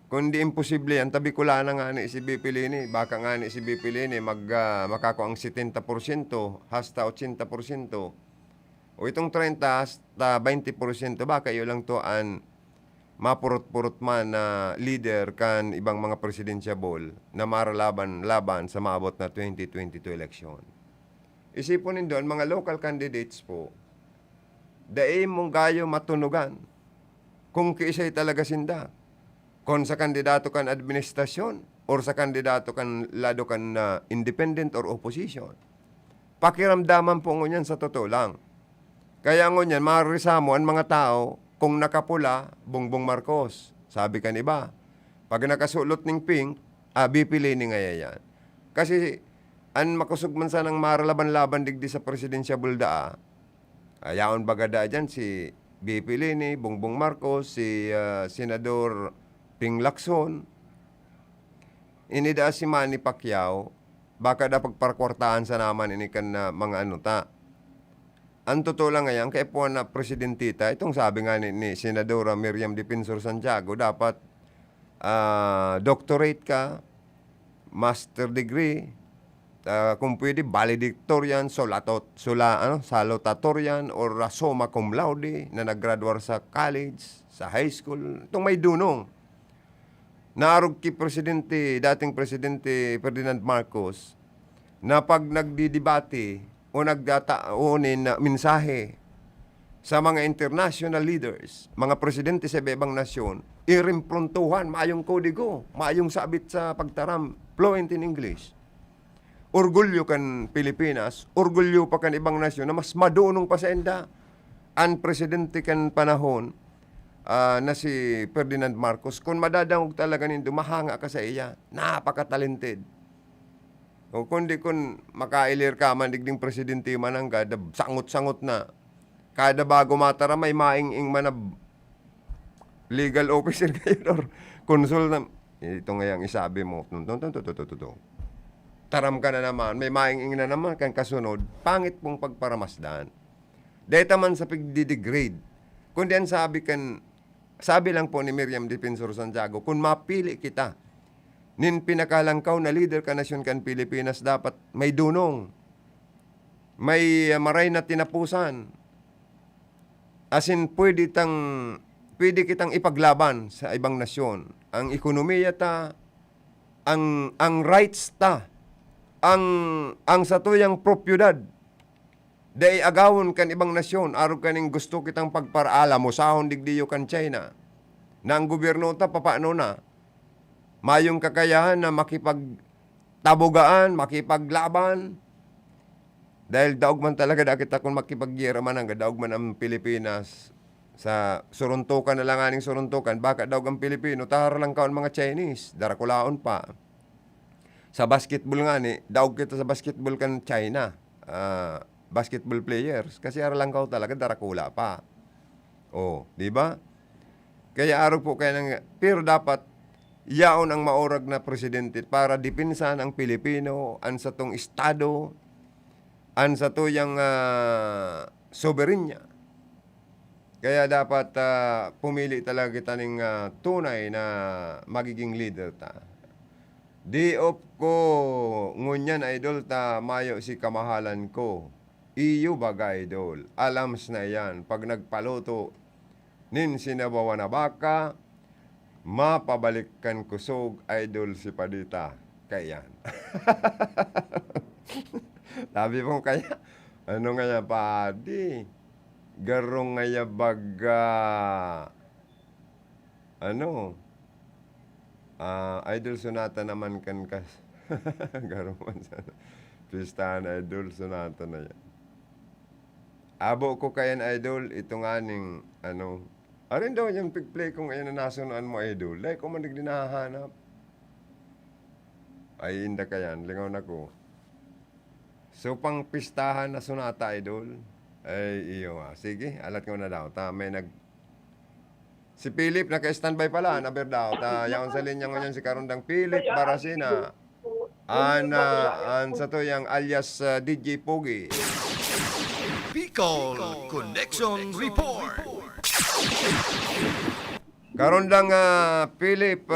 Kundi imposible yan, tabi ko lang nga ni si BP Lini, baka nga ni si BP Lini makako ang 70%, hasta 80%, o itong 30 hasta 20%, baka yun lang to ang mapurot-purot man na leader kan ibang mga presidensyable na maralaban sa maabot na 2022 election. Isipon doon, mga local candidates po, daim mong gayo matunugan kung kiisay talaga sinda. Kung sa kandidato kan administrasyon or sa kandidato kan lado kan independent or opposition. Pakiramdaman po ngunyan sa totoo lang. Kaya ngunyan, marisamo ang mga tao kung nakapula, Bongbong Marcos. Sabi kan iba. Pag nakasulot ng pink, BP Lini nga yan. Kasi, an makusog man sa nang maralaban-laban digdi sa presidensyable daa, ayaon bagada dyan si BP Lini, Bongbong Marcos, si Senador Ping Lacson, inida si Manny Pacquiao, baka da pagparkwartaan sa naman inikan na mga ta. Ang totoo lang ngayon, kaya po na presidentita, itong sabi nga ni Senadora Miriam Defensor Santiago, dapat doctorate ka, master degree, kung pwede, valedictorian, salutatorian, or summa cum laude, na nag-graduate sa college, sa high school. Itong may dunong. Naarog ki dating Presidente Ferdinand Marcos, na pag nagdidebate o nagdataunin na mensahe sa mga international leaders, mga presidente sa ibang nasyon, irimprontuhan, maayong kodigo, maayong sabit sa pagtaram, fluent in English. Orgulyo kan Pilipinas, orgulyo pa kan ibang nasyon na mas madunong pa sa enda. Ang presidente kan panahon na si Ferdinand Marcos, kung madadangog talaga nindo, mahanga ka sa iya. Napaka-talented. O kundi kung makailir ka man, digding presidente man ang sangot-sangot na. Kada bago matara, may maing-ing man na legal officer kayo or consul na. Ito nga yung isabi mo. Taram ka na naman, may maing-ing na naman kang kasunod, pangit pong pagparamasdan. Dahil man sa pagdidegrade. Kundi ang sabi lang po ni Miriam Defensor Santiago, kung mapili kita, nin pinakalangkaw na leader ka nasyon kan Pilipinas, dapat may dunong, may maray na tinapusan. As in, pwede kitang ipaglaban sa ibang nasyon. Ang ekonomiya ta, ang rights ta, ang satuyang propiedad, day agawon kan ibang nasyon, araw kaning gusto kitang pagparaala mo, sahon digdiyo kan China, na ang gobyerno ta, papaano na, mayong kakayahan na makipagtabugaan, makipaglaban, dahil daog man talaga da kita kung makipagyera man ang daog man ang Pilipinas sa suruntukan na lang aning suruntukan, baka daog ang Pilipino, tahar lang kaon mga Chinese, darakulaon pa. Sa basketball nga ni, daog kita sa basketball kan China, basketball players, kasi araw lang kaon talaga, darakula pa. Oh, di ba? Kaya araw po kaya nang, pero dapat yaon ang maorag na presidente para dipinsan ang Pilipino, an sa tong estado, an sa tuyang soberenya. Kaya dapat pumili talaga kita ng tunay na magiging leader ta. Di op ko ngunyan idol ta mayo si kamahalan ko. Iyo baga idol. Alams na yan. Pag nagpaluto nin sinabawa na baka, mapabalikan kusog idol si Padita. Kaya yan. Sabi mo kaya, ano nga ya padi? Garong nga ya baga, idol sonata naman kan kas. Garong man sana. Pistahan idol sonata na yan. Abo ko kayan, idol, ito nga ning, ano, arin daw yung pigplay kung ayan na nasunaan mo, idol. Like, kung man nagdinahanap. Ay, hindi kayan, lingaw na ko. So, pang pistahan na sunata, idol. Ay, iyo nga. Sige, alat ko na daw. May si Philip, naka-standby pala, naber daw. Yaon sa linya ngunyan si Karundang Philip, Barasina. Sa to yung alias DJ Pogi.
Bicol Connection Report.
Karundang Philip,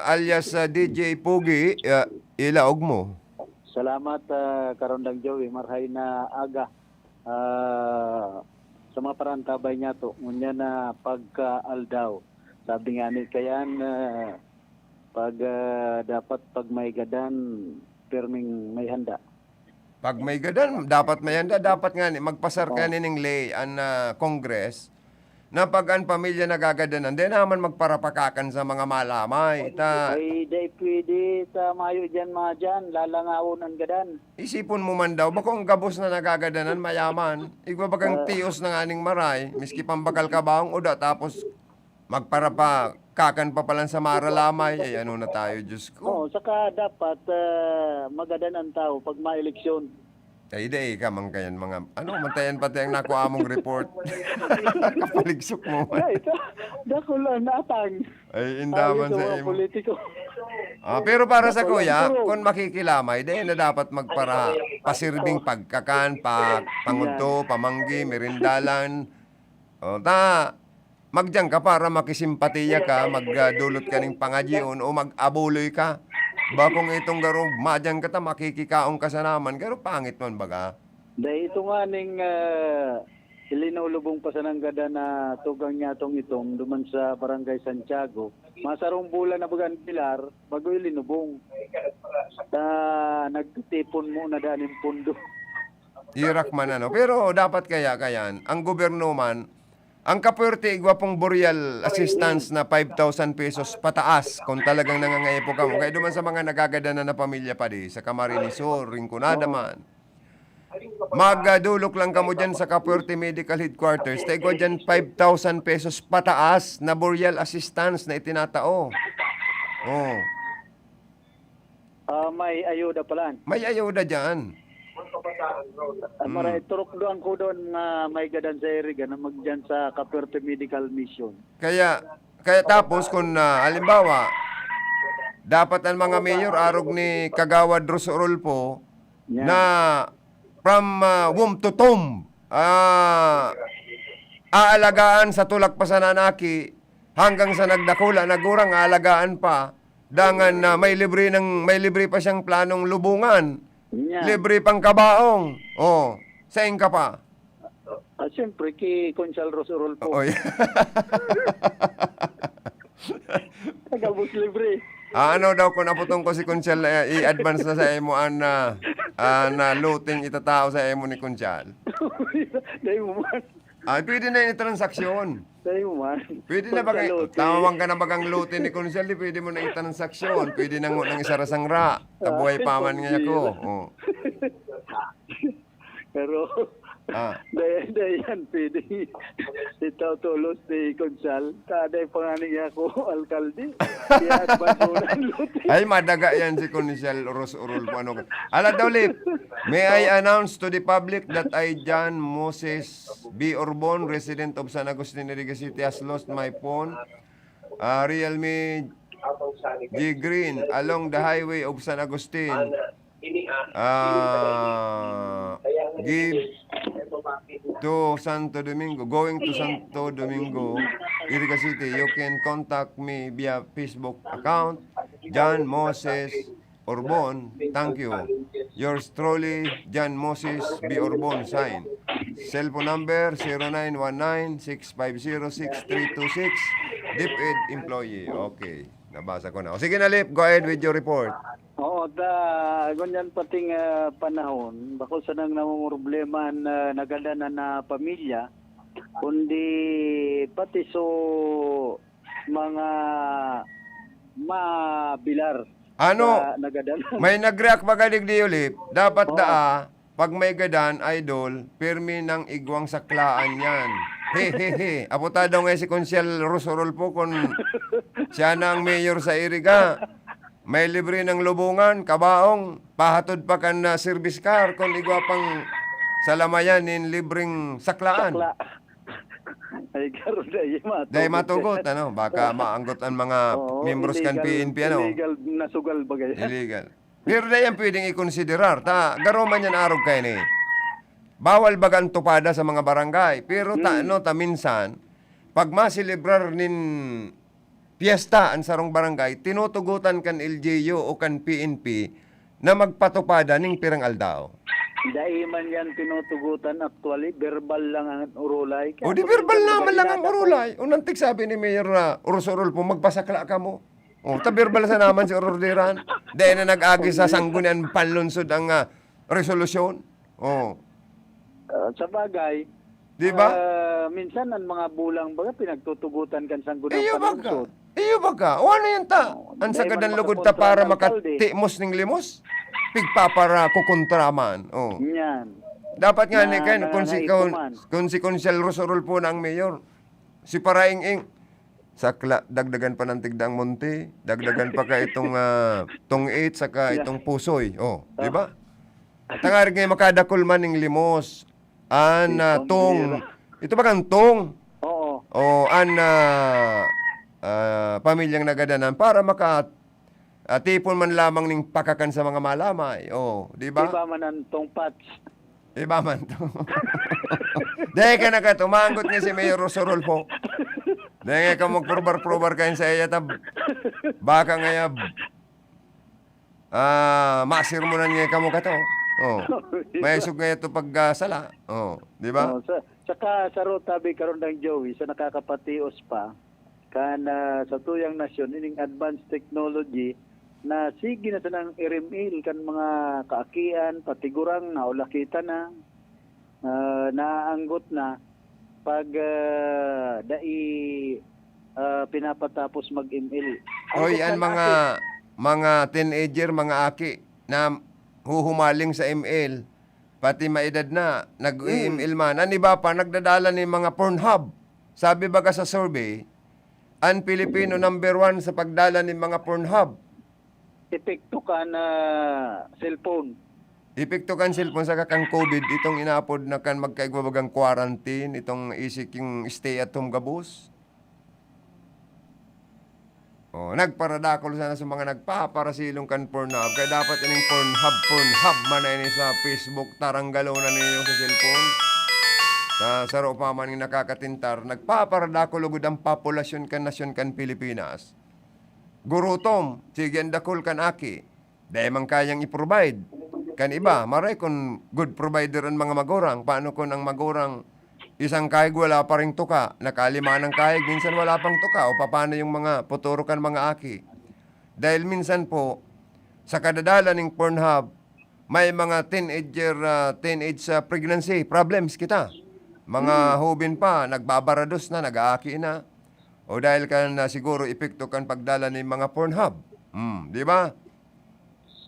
alias DJ Pogi, ilaog mo.
Salamat Karondang Joey, marhay na aga. Sa mga parantabay niya to, ngunya na pagka-aldaw. Sabi nga ni kayan, dapat pag may gadan, pirming may handa.
Pag may gadan, dapat may handa, dapat nga magpasar ka ning lay an Congress na pag ang pamilya nagagadanan, di naman magparapakakan sa mga malamay.
Ay, day pwede sa mayo dyan mga dyan, lalangawon ang gadan.
Isipon mo man daw, baka ang gabos na nagagadanan, mayaman. Igbabagang tios ng aning maray, miski pambakal ka baong uda, tapos magparapakakan pa palang sa maralamay. Ay, ano na tayo, Diyos ko.
Oo, saka dapat magadan ang tao pag ma-eleksyon.
Ay, di, kamang kayan mga, mantayan pati ang nakuha mong report. Kapaligsok mo.
Ay, dako lang natang.
Ay, indaman
Ayos
sa
mga
imo.
politiko.
Pero para sa kuya, kung makikilamay, di na dapat magpara pasirbing pagkakan, pangudto, pamanggi, merindalan. Magdiyan ka para makisimpatiya ka, magdulot ka ng pangadyon o mag-abuloy ka. Bakong itong garong madyan ka ta, makikikaong ka sa naman, garo pangit man baga.
Dahil ito nga ning ilinulubong pa sa nanggada na tugang niya itong duman sa Barangay Santiago. Masarong bulan na bagan pilar, bago ilinubong. Nagtitipon mo na daning pundo.
Irak man Pero dapat kayan, ang gobyerno man, ang kapwerte igwapong boreal assistance na 5,000 pesos pataas kung talagang nangangayepo ka mo. Kaya duman sa mga nagagadanan na pamilya pa di, sa Camarines Sur, Rinconada man. Magdulok lang kamo dyan sa Kapwerte Medical Headquarters. Taigwa dyan 5,000 pesos pataas na boreal assistance na itinatao. Oh.
May ayuda pala.
May ayuda dyan.
Maray turok doon ko doon nga may gadan sa Eriga na magdyan sa Kapwerte Medical Mission.
Kaya tapos kung halimbawa, dapat ang mga mayor arog ni Kagawad Rosorolpo na from womb to tomb, aalagaan sa tulak pa sa nanaki hanggang sa nagdakula, nagurang aalagaan pa, dangan na may libre pa siyang planong lubungan.
Yeah.
Libre pang kabaong. Oh, saan ka pa?
Siyempre, kay Conchal Rosorol po.
Oh,
Tagabos libre.
ano daw kung naputong ko si Conchal, i-advance na sa emo na looting itatao sa emo ni Conchal.
Dahil mo man.
Pwede na yung transaksyon.
Dahil mo man.
Pwede na tawang ka na bagang looting ni Conchal, pwede mo na yung transaksyon. Pwede na ng isarasang ra. Tabuhay paman nga ako. Oh.
Pero, dahil yan, pwede itaw tulos ni Conchal. Kaday panganing ako, alkalde. Kaya bantunan luti.
Ay, madaga yan si Conchal Rosorol po. Ala daw, Lip, may I announce to the public that I, John Moses B. Orbon, resident of San Agustin, Iriga City, has lost my phone, Realme G Green, along the highway of San Agustin. Give to Santo Domingo, going to Santo Domingo, Iriga City. You can contact me via Facebook account, John Moses Orbon. Thank you. Yours truly, John Moses B. Orbon. Sign. Cellphone number 0919-650-6326. DepEd employee. Okay. Nabasa ko na. O, sige na, Lip. Go ahead with your report.
Oo, ganyan pating panahon, bako sa nang namumroblema na nagadanan na pamilya, kundi pati mga mabilar.
Ano?
Nagadanan.
May nag-react ba galig di Ulip? Dapat pag may gadan, idol, pirmi ng igwang saklaan yan. He. Aputado nga si Konsyel Rosorol po kung siya na ang mayor sa Iriga. May libre ng lubungan, kabaong, pahatod pa kan na service car kung igwa pang salamayan in libreng saklaan.
Sakla. Ay, karon dahil matugot.
Dahil matugot, ano, baka maanggot ang mga
Oo,
members kan
illegal-
PNP, ano.
Illegal na sugal ba kaya?
Illegal. Pero na yan pwedeng ikonsiderar. Garo man yan arog kayo ni. Bawal bagang tupada sa mga barangay. Pero minsan, pag masilibrar nin piyesta ang sarong barangay, tinutugutan kan LGU o kan PNP na magpatupada ning pirang aldao.
Dahil man yan tinutugutan actually, verbal lang ang urulay.
O di verbal naman lang ang urulay. Unantik sabi ni Mayor Rosorol po, magpasakla ka mo. O, verbal sa naman si Orderan. Dahil na nag-agi sa sanggunian panlunsod ang resolusyon. O,
Sa bagay,
di ba?
minsan ang mga bulang baga pinagtutugutan kan sa gunang
Iyo
panunsod.
baga. Iyo baga. O ano yan ta? Ang
Dahil
sagadan
man
lugod ta para
makakontra ng
makatimos ning limos? Pigpapara kukontraman. O.
Yan.
Dapat nga ni
Na-
Ken,
na-
kung
naituman.
si Konsyel Rosorol po na ang mayor, si Paraing-ing, sakla, dagdagan pa ng tigdang monte, dagdagan pa ka itong tong 8, saka itong pusoy. Oh, di ba? Tangarig ngayon makadakol man ng limos, tong, ito ba kang tong?
Oo.
O, pamilyang nagadanan para tipon man lamang ng pakakan sa mga malamay. Oh, di ba?
Iba man ang tong pats.
Iba man to. Dahil ka na ka, tumanggot nga si Mayor Rosorol po. Dahil nga ka magprobar-probar kayo sa iya, baka nga masir mo na nga ka mo ka to. Oh. May isog nga ito pag-sala. Oh. Di ba?
Saka sa rotabi karon ng Joey, sa nakakapatios pa, kan sa tuyang nasyon, ining advanced technology, na sige na tanang irimil kan mga kaakian, patigurang, naulakita na, naanggot na, pag pinapatapos mag-email.
Hoy, ang mga teenager, mga aki, na huhumaling sa ML, pati maedad na, nag-email man. Ano ba pa, nagdadala ni mga Pornhub. Sabi baga sa survey, ang Pilipino number 1 sa pagdala ni mga Pornhub.
Epekto ka na cellphone.
Epekto kan cellphone sa kakang COVID, itong inaapod na kan magkaigwabagang quarantine, itong isik yung stay at home gabus. Oh, nagparadakol sana sa mga nagpaparasilong kan Pornhub. Kaya dapat ining Pornhub man na ini sa Facebook, taranggalo na ninyo sa cellphone. Sa saro pa man yung nakakatintar, nagpaparadakol ugod ang populasyon kan nasyon kan Pilipinas. Gurutom, sige ang dakol kan aki. Dahil man kayang i-provide. Kan iba, maray kung good provider ang mga magurang. Paano kung ang magurang isang kaig wala pa rin tuka, nakalima ng kaig, minsan wala pang tuka, o paano yung mga puturukan mga aki. Dahil minsan po, sa kadadala ng Pornhub, may mga teenage pregnancy problems kita. Mga hubin pa, nagbabarados na, nag-aaki na. O dahil na siguro epekto kan pagdala ng mga Pornhub. Di ba?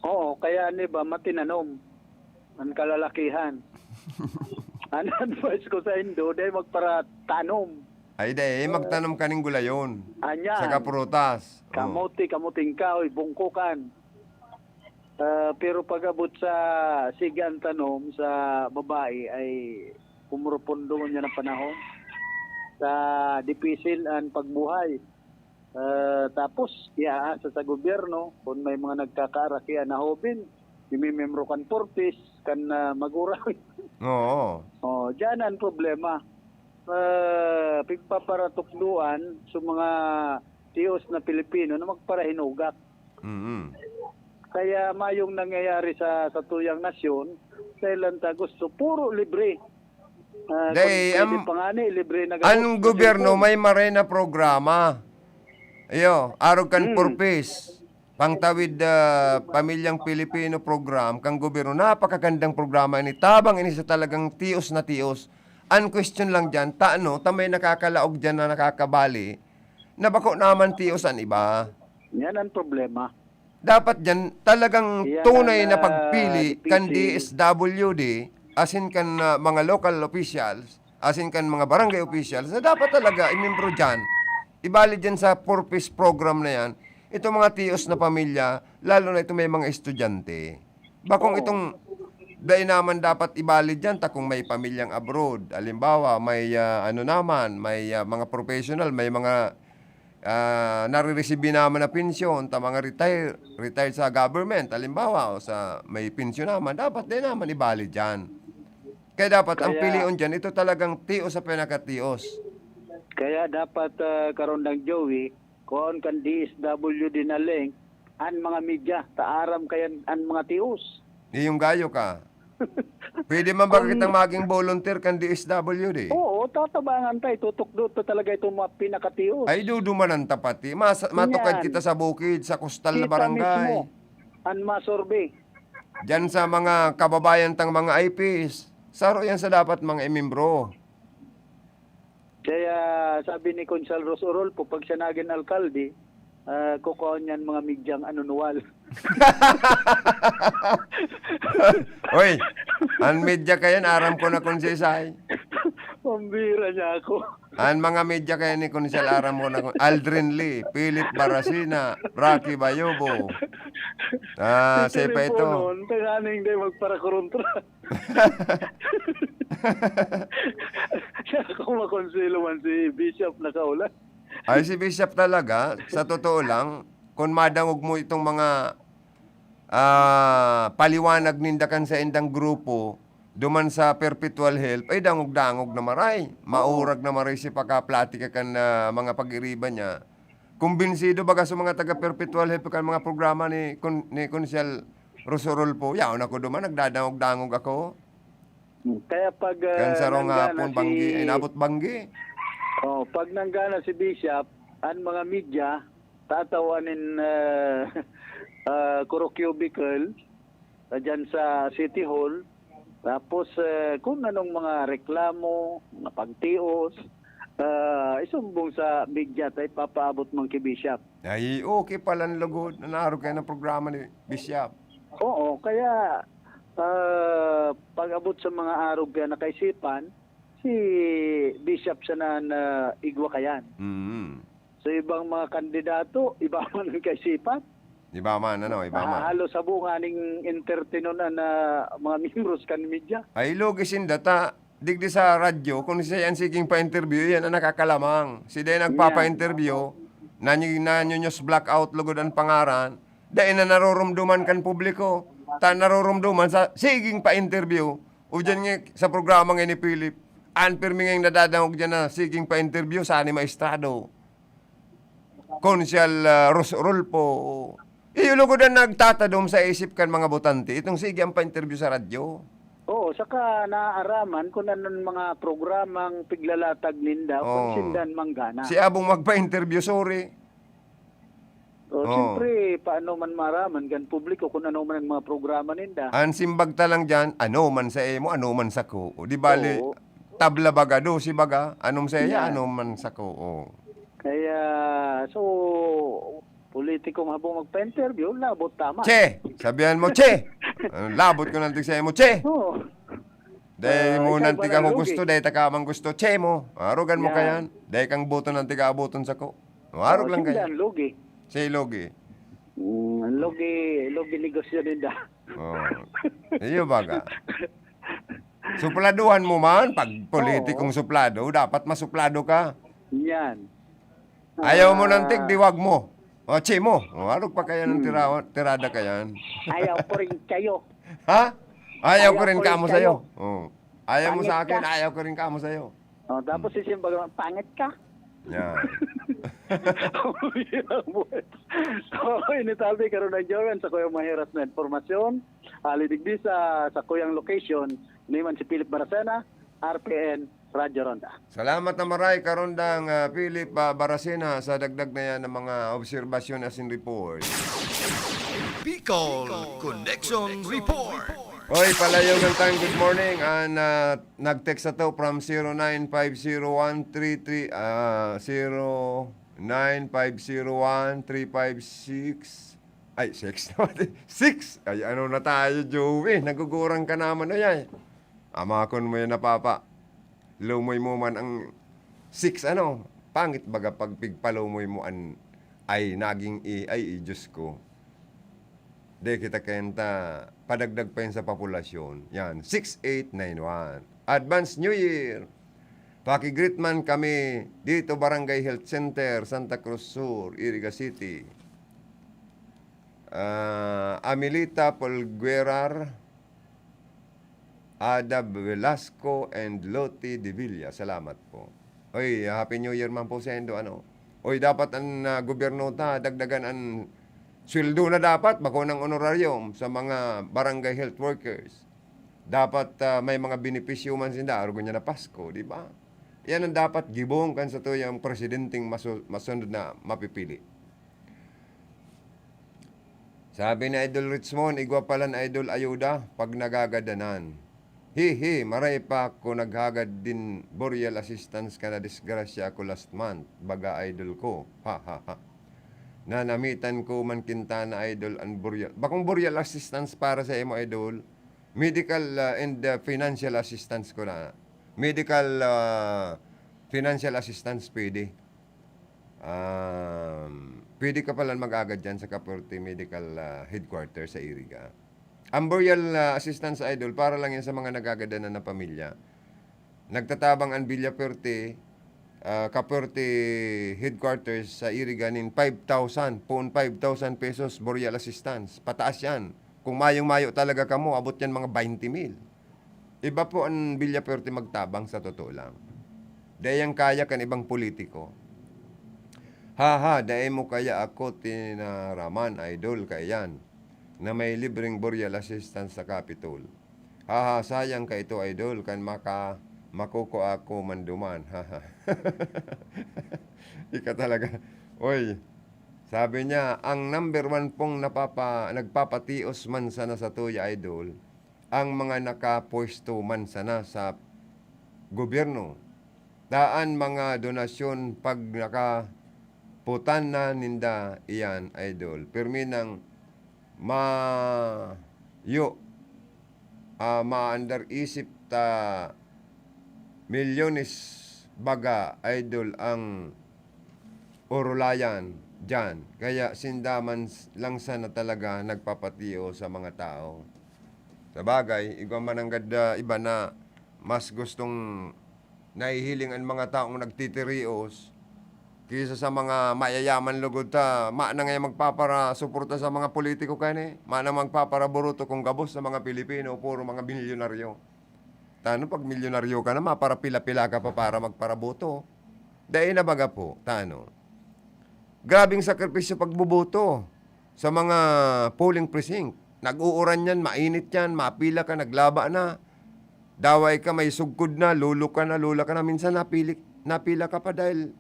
Oo, kaya ni ba matinanom ang kalalakihan. Ang advice ko sa Indo, dahil magparatanom.
Ay dahil, magtanom ka ng gulayon.
Anyan.
Sa kaprutas.
Kamuting kahoy, bungkukan. Pero pag-abot sa sigan tanom sa babae ay pumurupundo niya ng panahon sa dipisil ang pagbuhay. Tapos, iaasa sa gobyerno, kung may mga nagkakaarakian na hobin, imimembro kan purpose, kan magurang.
Oo.
Diyan ang problema. Pigpaparatukluan sa mga tiyos na Pilipino na magparahinugak. Kaya mayong nangyayari sa tuyang nasyon, kailan ta gusto, puro libre. Libre na
ang gobyerno may maray na programa. Arog kan purpose. Pangtawid Pamilyang Pilipino program kang gobyerno. Napakagandang programa ini. Tabang ini sa talagang tios na tios. Ang question lang dyan, may nakakalaog dyan na nakakabali, na bako naman tios ang iba.
Yan ang problema.
Dapat dyan talagang
Yan
tunay na
ang,
pagpili
DPC.
kan DSWD, asin kan mga local officials, asin kan mga barangay officials, na dapat talaga imimbro dyan, ibalid dyan sa purpose program na yan, itong mga tiyos na pamilya, lalo na ito may mga estudyante. Bakong itong dahil naman dapat ibalid dyan ta kung may pamilyang abroad. Halimbawa, may may mga professional, may mga nare-receive naman na pensyon, ta mga retired sa government, halimbawa, o sa may pensyon naman, dapat din naman ibalid dyan. Kaya dapat ang
Kaya-
pilion dyan, ito talagang tios sa pinakatios.
Kaya dapat karon ng Joey, kung kan DSWD na link, an mga media, taaram kayan an mga tios.
Yung gayo ka. Pwede man ba kitang maging volunteer kan DSWD?
Oo, tatabangan tayo, tutok to talaga itong mga pinakatios.
Ay, duduman ang tapati. Matukad
Yan.
kita sa bukid, sa kustal na
Kita
barangay.
mismo, an masorbe.
Diyan sa mga kababayan tang mga IPs. Saro yan sa dapat mga imimbro.
Kaya sabi ni Consal Rosorol po, pag siya naging alkalde, kukuha niyan mga midyang anunual.
Oy, ang media kayan, aram ko na konsesay.
Pambira niya ako.
Ang mga media kayan ni Konsel, aram ko na Aldrin Lee, Philip Barasina, Rocky Bayobo. Sepa ito.
Noon, tanganing day magparakuruntra. Siya ako makonselo man si Bishop na kaulan.
Ay, si Bishop talaga, sa totoo lang, kung madangog mo itong mga paliwanag nindakan sa indang grupo, duman sa perpetual help, ay dangog-dangog na maray. Maurag na maray si pagka-platika kan mga pag-iriban niya. Kumbinsido baga sa mga taga-perpetual help kan mga programa ni Consiel Rosorol po. Yaon ako duman, nagdadangog-dangog ako.
Kaya pag
Kansarong
nanggana
hapon, banggi, ay nabot banggi.
pag nanggana si Bishop, ang mga media, tatawanin Kuro Cubicle, dyan sa City Hall, tapos kung anong mga reklamo, mga pagtios, isumbong sa media tayo papaabot mong kay Bishop.
Ay, okay pala ng lugod. Nanaro kayo ng programa ni Bishop.
Oo, kaya pag-abot sa mga araw kaya nakaisipan, si Bishop siya na igwa kayan.
Mm.
So ibang mga kandidato, iba man ang kaisipan.
Iba man, iba man.
Halo sa bunga ning entertainon na mga membros kan media.
Ay, logisin data. Digdi sa radyo, kung siya yan siging pa-interview, yan ang nakakalamang. Si Day nagpapa-interview, nanyo news blackout lugod ang pangaran, dahil na narurumduman kan publiko, narurumduman sa siging pa-interview, o dyan nga sa programa nga ni Philip, anpirmi nga yung nadadangog dyan na siging pa-interview sa ni Maestrado. Konsyal Rolpo. Iyulugod ang nagtatadom sa isip kan mga botante, itong sige ang pa-interview sa radyo.
Oo, saka naaaraman kung anong mga programang piglalatag ninda o
Oo.
sindan manggana.
Si Abong magpa-interview, sorry.
So,
Oo.
siyempre, paano man maraman gan publiko kung ano man ang mga programa ninda.
Ang simbag talang dyan, ano man sa emo, ano man sa ko. O, di bali,
Oo.
tabla baga do, si baga, anong sa iya,
Yan.
ano man sa ko. O.
Kaya, so, politikong habang magpa-interview, labot tama.
Che! Sabihan mo, Che! Labot ko nantig sa emo, Che!
Oo.
Dahil mo
ikaw
nantig
ba
ako
nalugi?
gusto, dahil takamang gusto, Che mo. Arugan mo
Yan.
kayan. Dahil kang buto nantig abuton sa ko. Arug lang kayan.
Sindan, logi.
Sa ilogi.
Logi negosyo ninda.
O. Iyo baga. Supladuhan mo man, pag politikong suplado, dapat masuplado ka.
Yan.
Ayaw mo ng tig, diwag mo. O, Che mo. O, arog pa kaya ng tirada kayan.
Ayaw ko rin kayo.
Ha? Ayaw ko rin
ko rin
kamo
kayo.
sa'yo. O. Ayaw mo
Pangit
sa akin,
ka.
ayaw ko rin kamo sa'yo.
Oh, tapos sisimbaga, pangit ka.
Yan.
So, initalbi karon na Joran sa kuyang mahiras na informasyon. Alidigdi sa kuyang location, niman si Philip Barasena, RPN, Radyo Ronda.
Salamat na maray karondang Philip Barasena sa dagdag na yan ng mga obserbasyon as in report.
Bicol Connection Report.
Oy, palayo ng time, good morning. Nag-text na to from 0950133 09501356356 Ay, 6 naman. 6! Ay, ano na tayo, Joey? Nagugurang ka naman na yan. Amakon mo yan na, Papa. Lumoy mo man ang 6, ano? Pangit baga pag pigpalumoy mo an ay naging Diyos ko. De kita kenta, padagdag pa yun sa populasyon. Yan, 6891. Advance New Year! Pakigreet man kami dito, Barangay Health Center, Santa Cruz Sur, Iriga City. Amelita Polguerar, Ada Velasco, and Loti de Villa. Salamat po. Oy, Happy New Year man po sa indo, ano? Oy, dapat ang gobyerno ta, dagdagan ang sweldo na dapat, bako ng honorarium sa mga barangay health workers. Dapat may mga benepisyo man sinda, argo niya na Pasko, di ba? Yan ang dapat gibong kan sa to yung presidenting masunod na mapipili. Sabi ni Idol Richmond, igwa pala na Idol Ayuda pag nagagadanan. Hihi, maray pa ako naghagad din burial assistance ka na disgrasya ko last month. Baga idol ko. Ha ha ha. Nanamitan ko man kinta na idol ang burial. Bakong burial assistance para sa imo idol? Medical and financial assistance ko na. Medical financial assistance pwede. Pwede ka pala mag-agad dyan sa Kapurti Medical Headquarters sa Iriga. Ang burial assistance idol, para lang yan sa mga nagagadanan na pamilya. Nagtatabang ang Villaperte, Kapurti Headquarters sa Iriganin, 5,000 pesos burial assistance. Pataas yan. Kung mayong-mayo talaga kamo, abot yan mga 20,000. Iba po ang Villaperte magtabang sa totoo lang. Dayang kaya kan ibang politiko. Haha, dahil mo kaya ako tinaraman, idol, kayan, na may libreng burial assistance sa Capitol. Haha, sayang ka ito, idol, kan makuko ako manduman. Haha. Ika talaga. Oy, sabi niya, ang number 1 pong nagpapatios man sana sa tuya, idol, ang mga nakapwesto man sana sa gobyerno. Daan mga donasyon pag nakaputan na ninda iyan, idol. Permi ng maandar isip ta milyones baga, idol, ang urulayan dyan. Kaya sindaman lang sana talaga nagpapatiyo sa mga tao. Sa bagay, igwa mananggad iba na mas gustong nahihiling ang mga taong nagtitirios kaysa sa mga mayayaman lugod ta. Na ngayon magpapara suporta sa mga politiko kani. Na magpapara buruto kung gabos sa mga Pilipino, puro mga milyonaryo. Tano pag milyonaryo ka na, para pila-pila ka pa para magparaboto. Dahil na baga po, tano. Grabing sakripisyo pagbuboto sa mga polling precinct. Nag-uuran yan, mainit yan, mapila ka, naglaba na. Daway ka, may sugkod na, lula ka na. Minsan napila ka pa dahil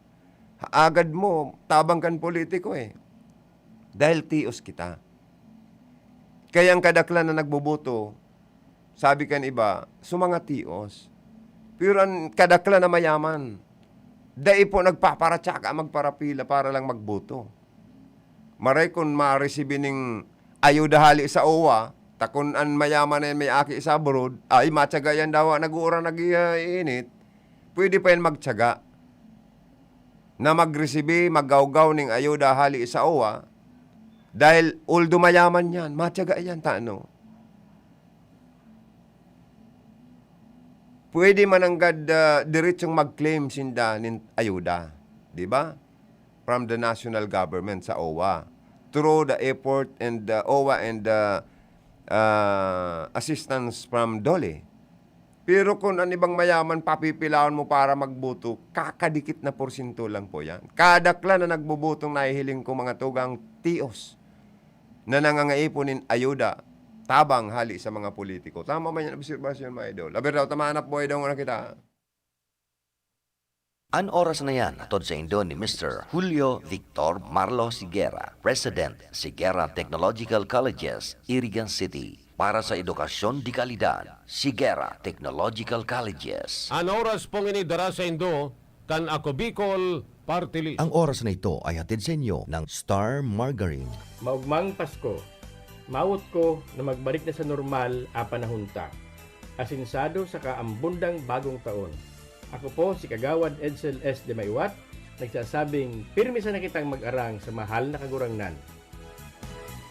agad mo, tabang kan politiko eh. Dahil tios kita. Kaya ang kadaklan na nagboboto, sabi kan iba, sumanga tios. Pero ang kadaklan na mayaman, dahil po nagpaparatsaka, magparapila para lang magboto. Maray kung ma-receive ning ayuda hali sa OWA, takon an mayaman na yan may aki sa abroad, ay matyaga yan daw, nag-uura nag-iinit, pwede pa yan magtyaga na mag-receive, mag-gawgaw ning ayuda hali sa OWA, dahil uldo mayaman yan, matyaga yan, tano. Pwede mananggad diretsong mag-claim sinda nin ayuda, di ba? From the national government sa OWA. Through the effort and the OWA and the assistance from DOLE. Pero kung ang ibang mayaman, papipilawan mo para magboto, kakadikit na porsyento lang po yan. Kadakla na nagbubutong nahihiling ko mga tugang tios na nangangaiponin ayuda, tabang hali sa mga politiko. Tama man yan, obserbasyon, mga idol. Labi daw, tamanap po daw na kita.
An oras na yan, atod sa Indo ni Mr. Julio Victor Marlo Siguera, President, Siguera Technological Colleges, Irigan City. Para sa edukasyon di kalidad, Siguera Technological Colleges.
An oras pong inidara sa Indo, kan ako Bicol,
Party List.
Ang oras na ito ay hatid sa inyo ng Star Margarine.
Maugmang Pasko. Mawot ko na magbalik na sa normal a panahunta. Asinsado sa kaambundang bagong taon. Ako po si Kagawad Edsel S. de Mayuat, nagsasabing pirmi sa nakitang mag-arang sa mahal na kagurangnan.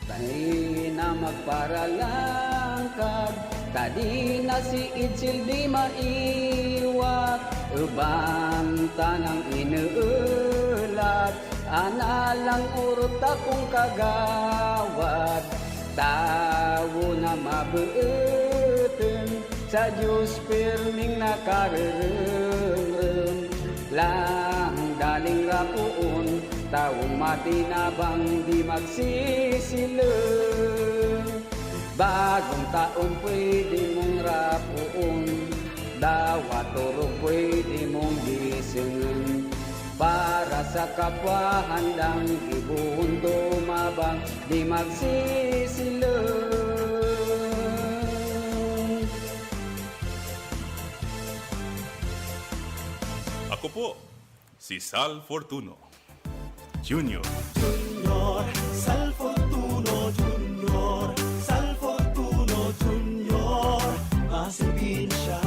Tadi na magparalang kag, tadi na si Itzel di maiwat, ubang tanang inuulat, analang urot akong kagawad, tawo na mabuutin, sa Diyos pirming nakarerem, lang daling rapuon, taong matinabang di magsisileng. Bagong taon pwede mong rapuon, dawat turo pwede mong gisingin. Para sa kapwa handang ibuhon tumabang, di magsisileng.
Ako po, si Sal Fortuno Junior.
Junior, Sal Fortuno Junior, Sal Fortuno Junior, masilbi na siya.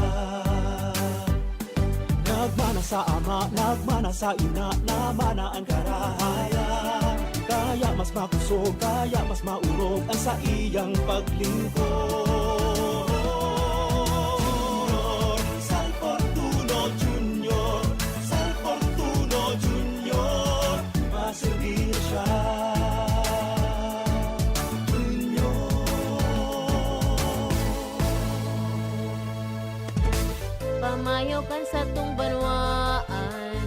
Nagmana sa ama, nagmana sa ina, namana ang karahayan. Kaya mas makusog, kaya mas maurog ang sa iyang paglingkod. Junior, Sal Fortuno Junior, Sal Fortuno Junior, masilbi na siya.
Pamayaw kan sa tung banwaan,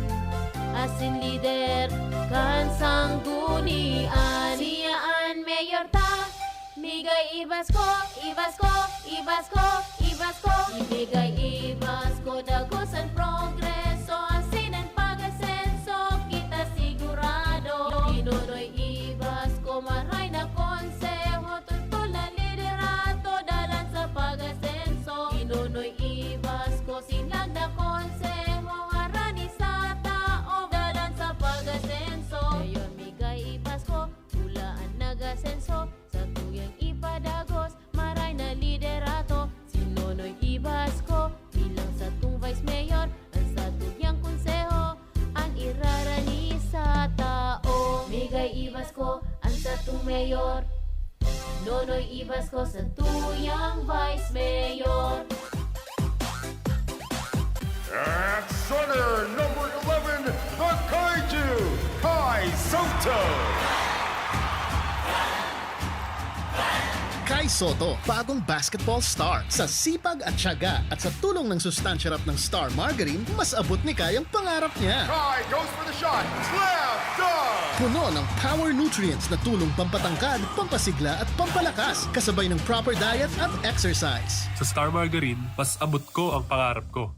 asin lider kan sanggunian. Siyaan mayor ta, migay ibas ko, ibas ko, ibas ko, ibas ko. Ibigay ibas ko, dagosan progreso, asinan pag-asenso, kita sigurado. Pinunoy ibas ko, maray na konseho, tutol na liderato, dalan sa pag-asenso. Pinunoy ibas ko, silang na konseho, harani sa tao, dalan sa pag-asenso. Ngayon migay ibas ko, hulaan nag-asenso, sa tuyang ipadagos, maray na liderato. Sinunoy ibas ko, bilang sa tung vice mayor, ang sa tuyang konseho, ang irarani sa tao. Migay ibas ko, ang sa tung mayor, Nonoy ibas ko sa tuyang vice mayor.
At center, number 11, the Kaiju, Kai Soto.
Kai Soto, bagong basketball star. Sa sipag at tiyaga at sa tulong ng sustansya rap ng Star Margarine, mas abot ni Kai ang pangarap niya.
Kai goes for the shot. Slam dunk.
Puno ng power nutrients na tulong pampatangkad, pampasigla at pampalakas, kasabay ng proper diet at exercise.
Sa Star Margarine, mas abot ko ang pangarap ko.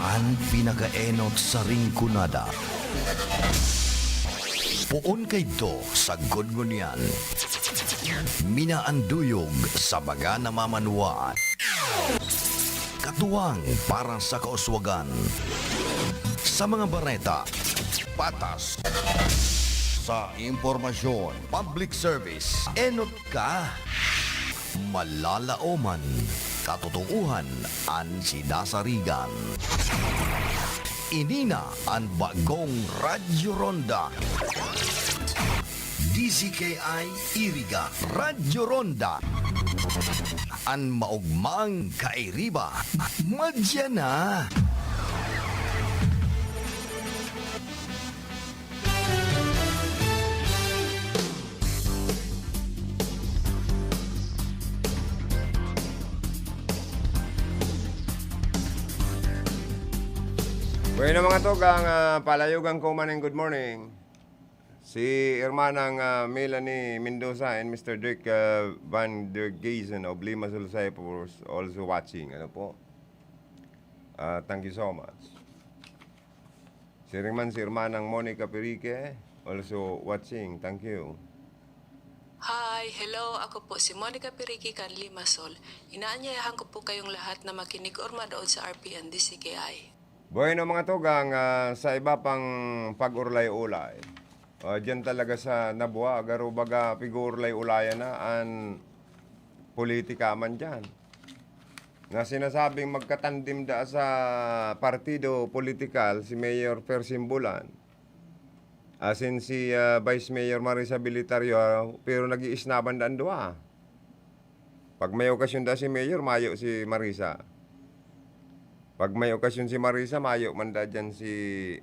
Ang pinakaenot sa ringkunada. Puon kay do sa gudngunyan. Minaanduyog sa baga na mamanuaan. Katuwang para sa kauswagan. Sa mga bareta, patas. Sa impormasyon, public service, enot ka. Malalaoman, katotohanan ang sinasarigan. Inina ang bagong Radyo Ronda. DCKI Iriga Radyo Ronda. Ang maugmang kairiba. Madya na.
Bueno mga togang, palayugan ko man good morning. Si Hermanang Melanie Mendoza and Mr. Dirk Van der Geisen of Lima Sulusay for also watching. Ano po? Thank you so much. Si Hermanang Monica Perique also watching. Thank you.
Hi, hello. Ako po si Monica Piriki kan Limasol. Inaanyayahan ko po kayong lahat na makinig or manood sa RPN DCKI.
Bueno mga tugang, sa iba pang pag-urlay-ulay. Diyan talaga sa Nabua, garo baga pig-urlay-ulayan na an politika man dyan. Na sinasabing magkatandim da sa partido politikal si Mayor Persimbulan. Asin si Vice Mayor Marisa Bilitario, pero nag-iisnaban daan doa. Pag may okasyon da si Mayor, mayo si Marisa. Pag may okasyon si Marisa, mayo man da dyan si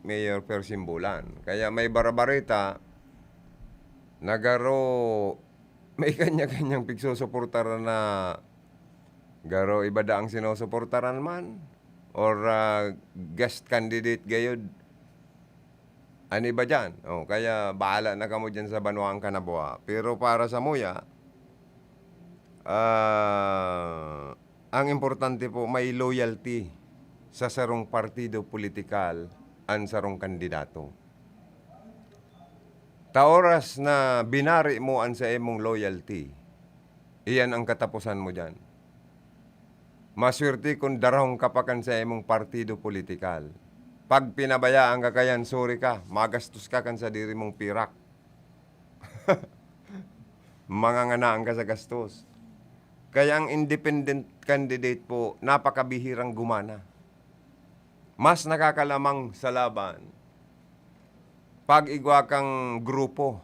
Mayor Persimbulan. Kaya may barabarita, nagaro, may kanya-kanyang pigsusuportaran na garo iba da ang sinusuportaran man. Or guest candidate gayod. Ano ba dyan? Kaya bahala na kamo dyan sa Banuang Kanaboa. Pero para sa Muya, ang importante po, may loyalty sa sarong partido politikal ang sarong kandidato. Taoras na binari mo ang sa imong loyalty, iyan ang katapusan mo dyan. Maswerte kung darahong kapakan sa imong partido politikal. Pag pinabayaan ka kayan, sorry ka, magastos ka kan sa diri mong pirak. Manganganaan ka sa gastos. Kaya ang independent candidate po, napakabihirang gumana. Mas nakakalamang sa laban. Pag igwa kang grupo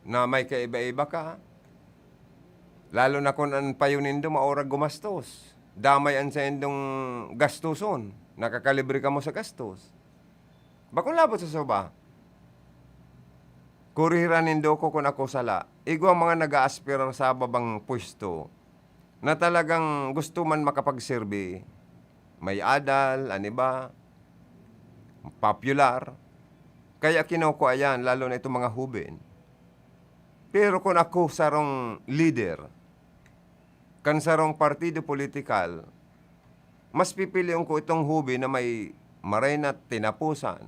na may kaiba-iba ka, lalo na kung ang payunin do, maorag gumastos. Damay ang sa indong gastuson. Nakakalibre ka mo sa gastos. Bakong labot sa soba? Kuriranin do ko kung ako sala. Igwa mga nag-aaspirar sa babang pwesto na talagang gusto man makapagserbi. May adal, aniba, popular. Kaya kinuko ayan, lalo na itong mga hubin. Pero kung ako sarong leader, kan sarong partido politikal, mas pipiliin ko itong hubi na may marina tinapusan.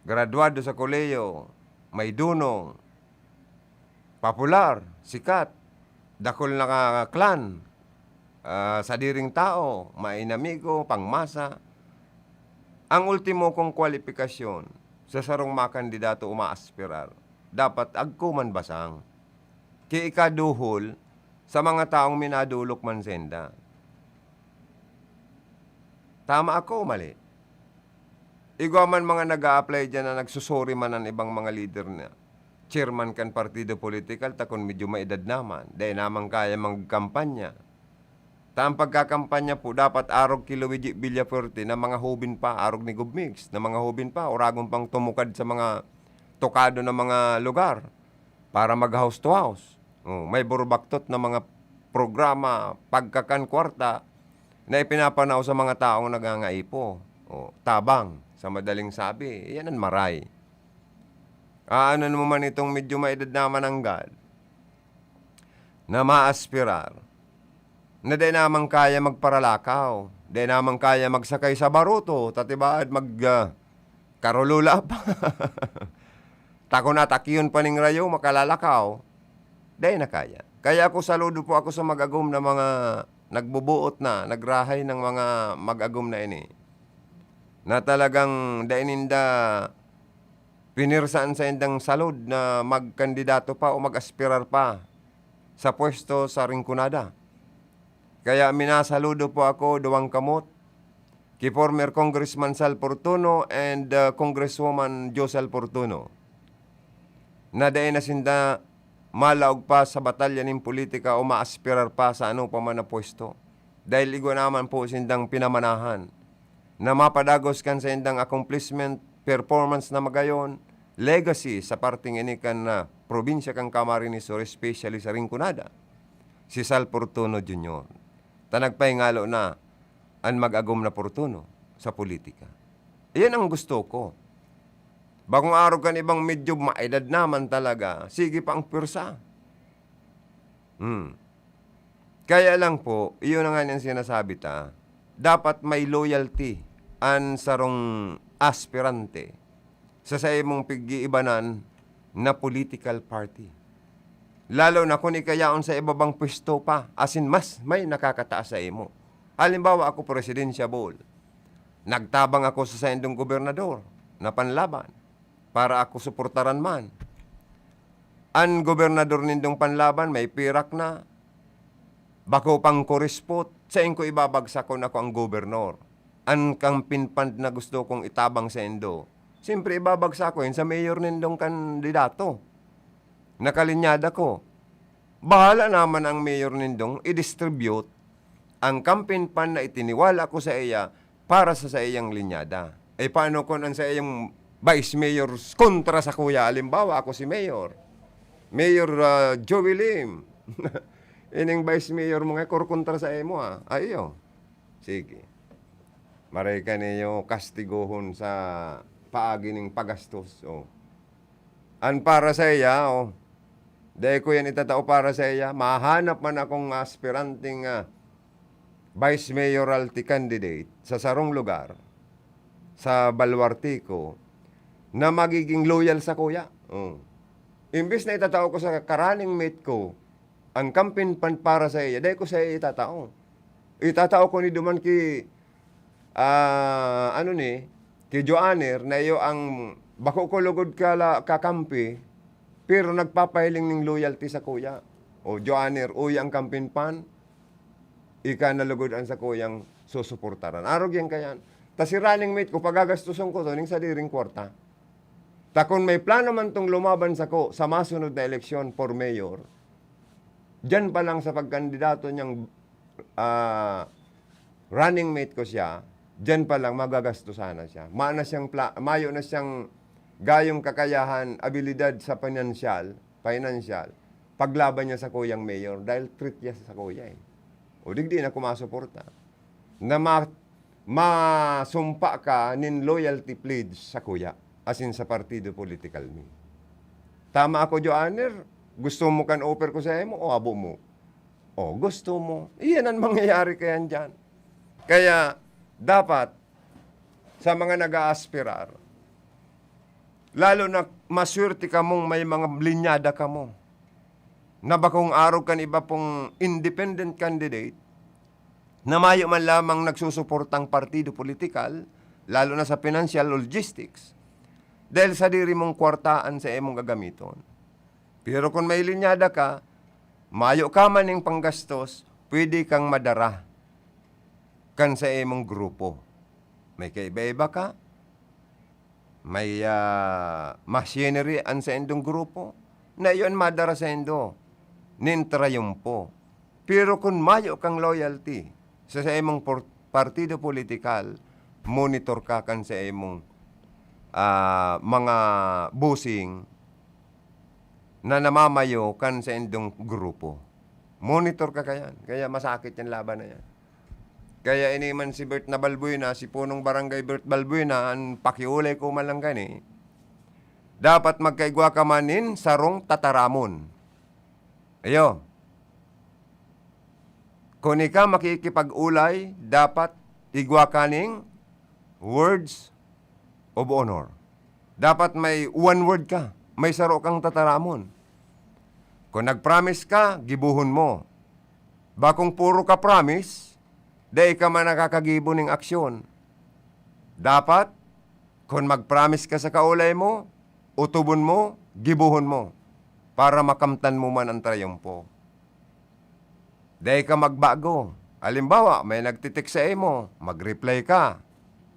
Graduado sa koleyo, may dunong, popular, sikat, dakol na klan, sa diring tao, mainamigo, pangmasa. Ang ultimo kong kwalifikasyon sa sarong mga kandidato umaaspirar, dapat agkuman basang. Ki ikaduhol sa mga taong minadulok man senda. Tama ako, mali. Igwa man mga nag-a-apply dyan na nagsusuri man ang ibang mga leader na chairman kan partido politikal, takon medyo maedad naman. Dahil naman kaya magkampanya. Taang pagkakampanya po, dapat arog kilo Villafuerte na mga hubin pa, arog ni Gubmix, na mga hubin pa, oragong pang tumukad sa mga tokado na mga lugar para mag-house to house. May burubaktot na mga programa, pagkakan kwarta, na ipinapanaw sa mga taong nagangaipo. Tabang, sa madaling sabi, yan ang maray. Ano naman itong medyo maedad naman ang God na maaspirar, na di naman kaya magparalakaw, di naman kaya magsakay sa baruto, tatibaad karulula pa. Tako na takiyon pa ning rayo, makalalakaw, di na kaya. Kaya ako saludo po ako sa mag-agum na mga nagbubuot na, nagrahay ng mga mag-agum na ini. Na talagang daininda pinirsaan sa indang salud na magkandidato pa o mag-aspirar pa sa pwesto sa Rinconada. Kaya minasaludo po ako, Duwang Kamot, kay former Congressman Sal Portuno and Congresswoman Josal Portuno. Na dahil na sinda malaog pa sa batalya ng politika o maaspirar pa sa ano pa man na pwesto. Dahil igwa naman po sindang pinamanahan na mapadagos kan sa indang accomplishment, performance na magayon, legacy sa parting inikan na probinsya kang Camarines Sur, especially sa Rinconada, si Sal Portuno Jr. Tanagpahingalo na ang mag-agom na Portuno sa politika. Iyan ang gusto ko. Bagong araw kan ibang medyo maedad naman talaga, sige pa ang pwersa. Kaya lang po, iyon na nga niyang sinasabi ta, dapat may loyalty ang sarong aspirante sa imong pag-iibanan na political party. Lalo na kung ikayaon sa ibabang pwesto pa, asin mas may nakakataas sa imo. Halimbawa ako presidensyable. Nagtabang ako sa saindong gobernador na panlaban para ako suportaran man. Ang gobernador nindong panlaban may pirak na, bako pang korispot, sa ko ibabagsak ko na ko ang gobernor. Ang kampinpand na gusto kong itabang sa indo, siyempre ibabagsak ko yun sa mayor nindong kandidato. Nakalinyada ko. Bahala naman ang mayor nindong i-distribute ang kampinpand na itiniwala ko sa iya para sa iyang linyada. Paano kung ang sa iyang vice mayor kontra sa kuya? Halimbawa, ako si mayor. Mayor Joey Lim. Ining vice mayor mo nga, kontra sa imo Ayo. Sige. Maray ka niyo kastigohon sa paagi ng pagastos. An para sa iya, dahil ko yan itatao para sa iya, mahanap man akong aspiranting vice mayoralty candidate sa sarong lugar, sa Baluarte ko, na magiging loyal sa kuya. Imbis na itatao ko sa karaning mate ko, ang campaign pan para sa iya, dahil ko sa iya itatao. Itatao ko ni duman ki, ki Joanner, na iyo ang bako ko lugod kakampi, pero nagpapahiling ng loyalty sa kuya. Joanner, uy ang campaign pan, ika nalugodan sa kuyang susuportaran. Arog yan kayan. Ta si running mate ko, pagagastusan ko to, ning sa diring kwarta. Ta kung may plano man tong lumaban sa ko sa masunod na eleksyon for mayor, dyan pa lang sa pagkandidato niyang running mate ko siya, dyan pa lang magagastusan na siya. Mayo na siyang gayong kakayahan, abilidad sa financial, paglaban niya sa kuyang mayor dahil treat niya sa kuya O digdi na kumasuporta. Na masumpa ka nin loyalty pledge sa kuya, asin sa partido political mi. Tama ako, Joanner? Gusto mo kan offer ko sa imo o abo mo? Gusto mo. Iyan ang mangyayari kayan dyan. Kaya, dapat, sa mga nag-aaspirar, lalo na maswerte ka mong may mga linyada ka mo, na bakong araw kan iba pong independent candidate, na mayo man lamang nagsusuportang partido politikal, lalo na sa financial logistics, dahil sa diri mong kwartaan sa imong gagamiton. Pero kung may linyada ka, mayo ka man ng panggastos, pwede kang madara kan sa imong grupo. May kaiba-iba ka, may machinery an sa indong grupo, na iyon madara sa indo, nintrayumpo. Pero kung mayo kang loyalty sa imong partido politikal, monitor ka kan sa imong mga busing na namamayo kan sa indong grupo. Monitor ka kayan. Kaya masakit yung laban na yan. Kaya iniman si Bert na Balbuena, si punong barangay Bert Balbuena, ang pakiulay ko man lang gani, dapat magkaigwa ka manin sarong tataramon. Ayo. Kung ika makikipag-ulay, dapat igwa kaning words of honor. Dapat may one word ka. May saro kang tataramon. Kung nag-promise ka, gibuhon mo. Bakong puro ka promise, dahil ka man nakakagibo ng aksyon. Dapat, kung mag-promise ka sa kaulay mo, utubon mo, gibuhon mo, para makamtan mo man ang trayumpo. Dahil ka magbago. Halimbawa, may nagtitik sa imo, mag-reply ka.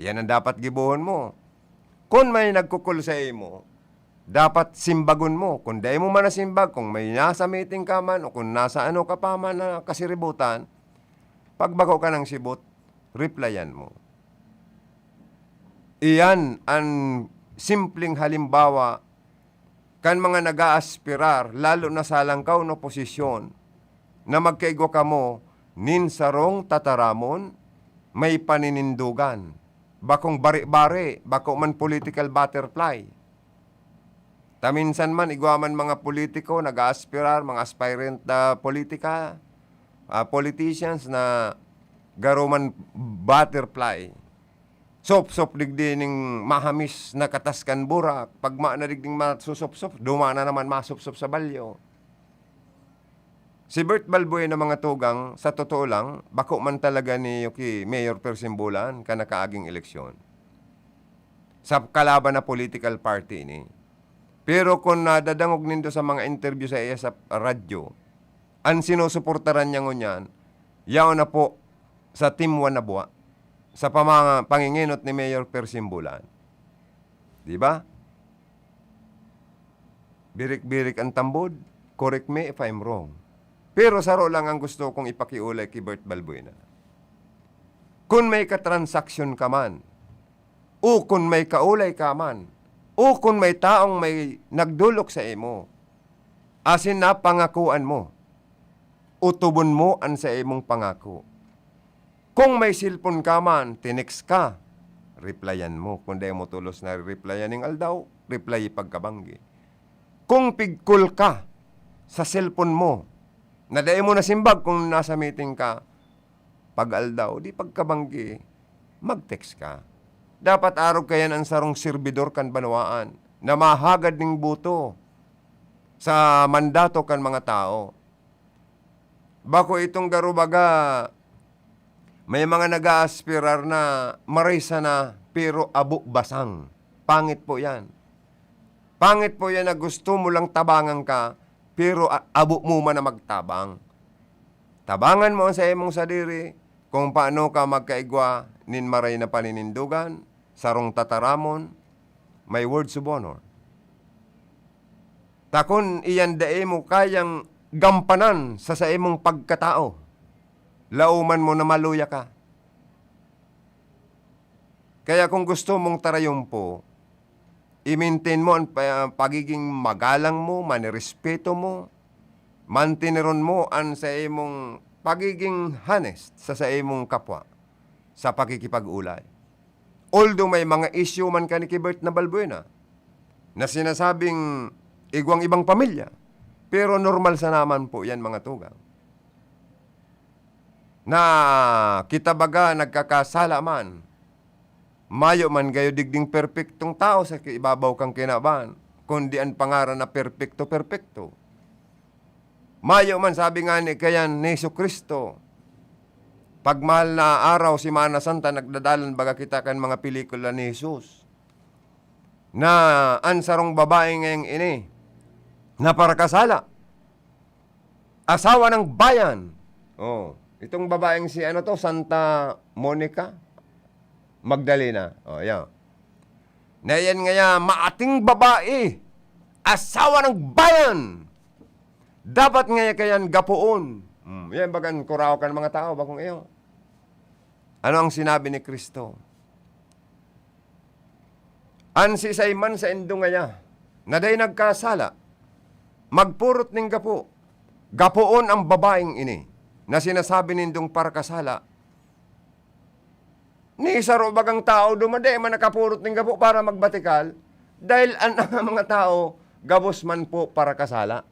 Yan ang dapat gibuhon mo. Kung may nagkukul sa imo, dapat simbagon mo. Kung dahil mo man nasimbag, kung may nasa meeting ka man, o kung nasa ano ka pa man na kasiributan, pagbago ka ng sibot, replyan mo. Iyan ang simpleng halimbawa kan mga nag-aaspirar, lalo na sa langkaw na posisyon, na magkaigwa ka mo, nin sarong tataramon, may paninindugan. Bakong bari-bari, bako man political butterfly. Taminsan man, igwaman mga politiko, nag-aaspirar, mga aspirant na politicians na garuman butterfly. Sop-sop digdi ning mahamis na kataskan burak. Pag nadigding masusop-sop, dumana naman masop-sop sa balyo. Si Bert Balbuena mga tugang, sa totoo lang, bako man talaga ni Yuki Mayor Persimbulan ka nakaaging eleksyon. Sa kalaban na political party ni. Pero kung nadadangog nindo sa mga interview sa iya sa radyo, ang sinusuportaran niya ngunyan, yaw na po sa Team Wanabua, sa panginginot ni Mayor Persimbulan. Di ba? Birik-birik ang tambod. Correct me if I'm wrong. Pero saro lang ang gusto kong ipakiulay kay Bert Balbuena. Kung may katransaksyon ka man, o kung may kaulay ka man, o kung may taong may nagdulok sa imo, asin na pangakuan mo, utubon mo an sa imong pangako. Kung may silpon ka man, tinext ka, replyan mo. Kung di mo tulos na replyan ng aldaw, reply pagkabanggi. Kung pigkul ka sa cellphone mo, nadae mo na simbag kung nasa meeting ka, pag aldaw, di pagkabanggi, mag-text ka. Dapat araw kayan ang sarong serbidor kan banwaan, na mahagad ning buto sa mandato kan mga tao. Bako itong garubaga, may mga nag-aaspirar na marisa na, pero abo basang. Pangit po yan. Pangit po yan na gusto mo lang tabangan ka, pero abo mo man na magtabang. Tabangan mo sa imong sadiri kung paano ka magkaigwa nin maray na paninindugan, sarong tataramon, may words of honor. Takon iyan dae mo kayang gampanan sa imong pagkatao. Lauman mo na maluya ka. Kaya kung gusto mong tarayumpo, i-maintain mo ang pagiging magalang mo, manirespeto mo, mantineron mo ang sa imong pagiging honest sa imong kapwa sa pakikipag-ulay. Although may mga issue man ka ni Bert na Balbuena na sinasabing igwang ibang pamilya, pero normal sa naman po yan mga tugang. Na kita baga nagkakasala man, mayo man gayo digding perpektong tao sa ibabaw kang kinaban, kundi ang pangaran na perpekto. Mayo man sabi nga ni kayan ni Jesucristo, pagmahal na araw si Mana Santa nagdadalan baga kita kan mga pelikula ni Jesus. Na ansarong babae ngayong ini, na para kasala, asawa ng bayan. Oh, itong babaeng si Santa Monica Magdalena. Oh, yan. Na yan nga maating babae, asawa ng bayan. Dapat nga kayan gapuon. Yan bagan kuraw kan mga tao bakong iyo. Ano ang sinabi ni Kristo? Ansi sayman sa indo nga na day nagkasala, magpurot ning gapo. Gapuon ang babaeng ini na sinasabi nindong para kasala. Ni saro bagang tao dumade man nakapurot ning gapo para magbatikal dahil ang mga tao gabos man po para kasala.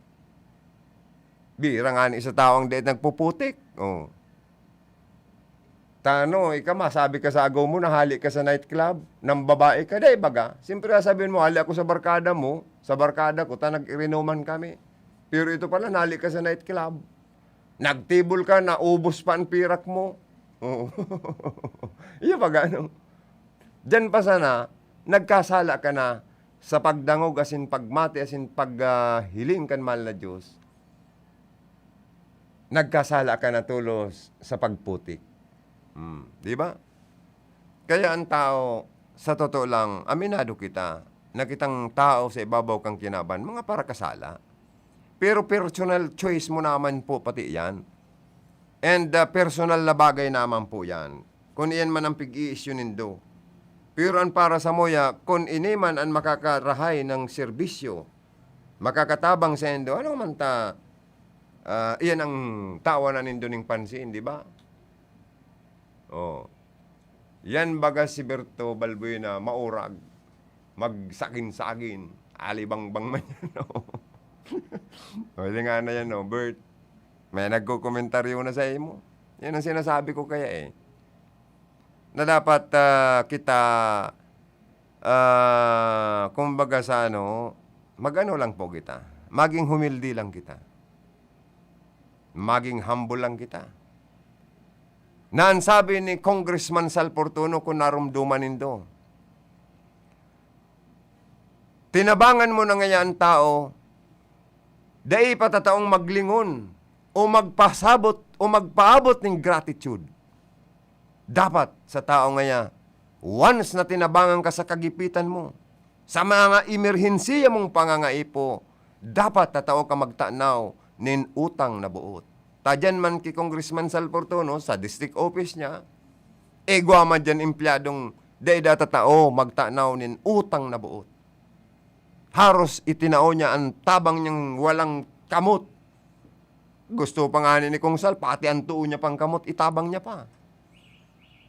Bira nga ni isa tao ang dahil nagpuputik. Oh. Tano, ika masabi ka sa agaw mo, nahali ka sa nightclub, ng babae ka, day baga. Siyempre sabihin mo, hali ako sa barkada mo, sa barkada ko, nag-irinuman kami. Pero ito pala, nahali ka sa nightclub. Nagtibol ka, naubos pa ang pirak mo. Oh. Iya baga, no? Diyan pa sana, nagkasala ka na sa pagdangog, asin pagmati, asin paghiling kan mahal na Diyos. Nagkasala ka na tulos sa pagputik. Di ba? Kaya ang tao, sa totoo lang, aminado kita, na kitang tao sa ibabaw kang kinaban, mga para kasala. Pero personal choice mo naman po pati yan. And personal na bagay naman po yan. Kung iyan man ang pig-i-issue nindo. Pero ang para sa moya, kung ini man ang makakarahay ng serbisyo, makakatabang sa indo, ano man ta, iyan ang tawa na nindo ning pansin, di ba? Oh. Yan baga si Berto Balbuena maurag, magsakin-sakin, alibangbang man yan. Pwede nga na yan, no, Bert. May nagko-komentaryo na sa imo. Yan ang sinasabi ko kaya eh. Na dapat kita, kumbaga sa ano, magano lang po kita. Maging humildi lang kita. Maging humble lang kita. Naan sabi ni Congressman Sal Fortuno kung narumduman nindo. Tinabangan mo na ngayon tao, dai patataong maglingon o magpasabot o magpaabot ng gratitude. Dapat sa tao ngaya, once na tinabangan ka sa kagipitan mo, sa mga emerhensiya mong pangangaipo, dapat tatao ka magtanaw nin utang na buot. Tadyan man ki Congressman Sal Fortuno sa district office niya, egwa man dyan empleyadong daida tatao magtanaw nin utang na buot. Haros itinao niya ang tabang niyang walang kamot. Gusto pa nga ni Kong Sal, pati ang tuo niya pang kamot, itabang niya pa.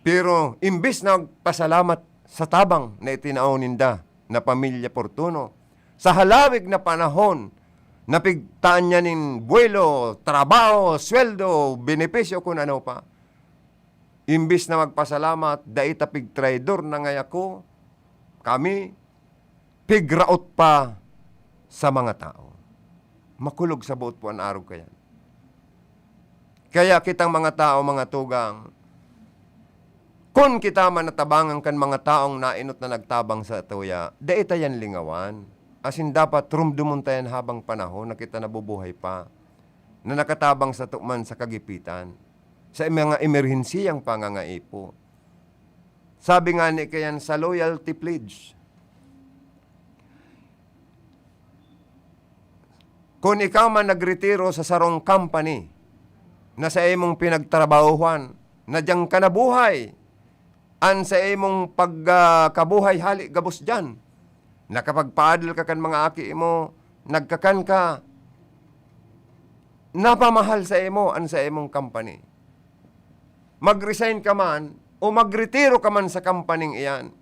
Pero imbis na pasalamat sa tabang na itinao ninda na pamilya Fortuno, sa halawig na panahon, napigtaan niya nin buwelo, trabaho, sweldo, benepisyo kung ano pa. Imbis na magpasalamat, dahi tapig traidor na ngaya ko, kami, pigraot pa sa mga tao. Makulog sa buot po ang araw kaya. Kaya kitang mga tao, mga tugang, kung kita man natabangan kan mga taong nainot na nagtabang sa tuya, dahi tayan lingawan. Asin dapat rumdumon tayan habang panahon na kita nabubuhay pa, na nakatabang sa tukman sa kagipitan, sa mga emerhensiyang pangangaipo. Sabi nga ni kayan sa loyalty pledge, kung ikaw man nagretiro sa sarong company na sa imong pinagtrabahuhan, na diyang ka nabuhay, an sa imong pagkabuhay hali gabos dyan, nakapagpaadal ka kan mga aki mo, nagkakan ka, napamahal sa imo an sa imong company. Mag-resign ka man, o magretiro ka man sa company iyan,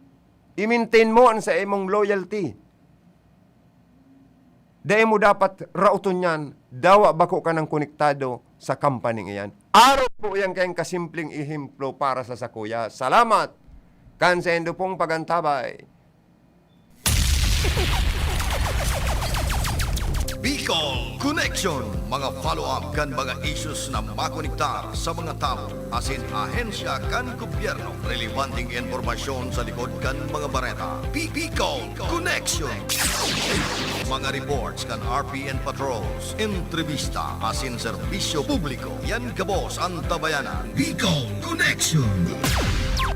i-maintain mo an sa imong loyalty. Dahil mo dapat rauton yan, dawa bako ka ng konektado sa company iyan. Araw po yan kayong kasimpleng ihimplo para sa sakuya. Salamat! Kansendo pong pagantabay.
Bicol Connection, mga follow-up kan mga issues na makonektar sa mga tao, asin ahensya kan gobyerno, relevanting informasyon sa likod kan mga bareta. Bicol Connection, mga reports kan RPN patrols, entrevista, asin serbisyo publiko, yan kabos ang tabayanan. Bicol Connection,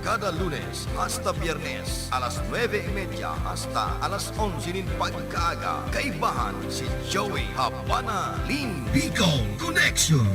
kada Lunes hasta Biyernes, alas 9:30 hasta alas 11 pagkaaga. Kaibahan si Joey Habana Lin. Bicol Connection.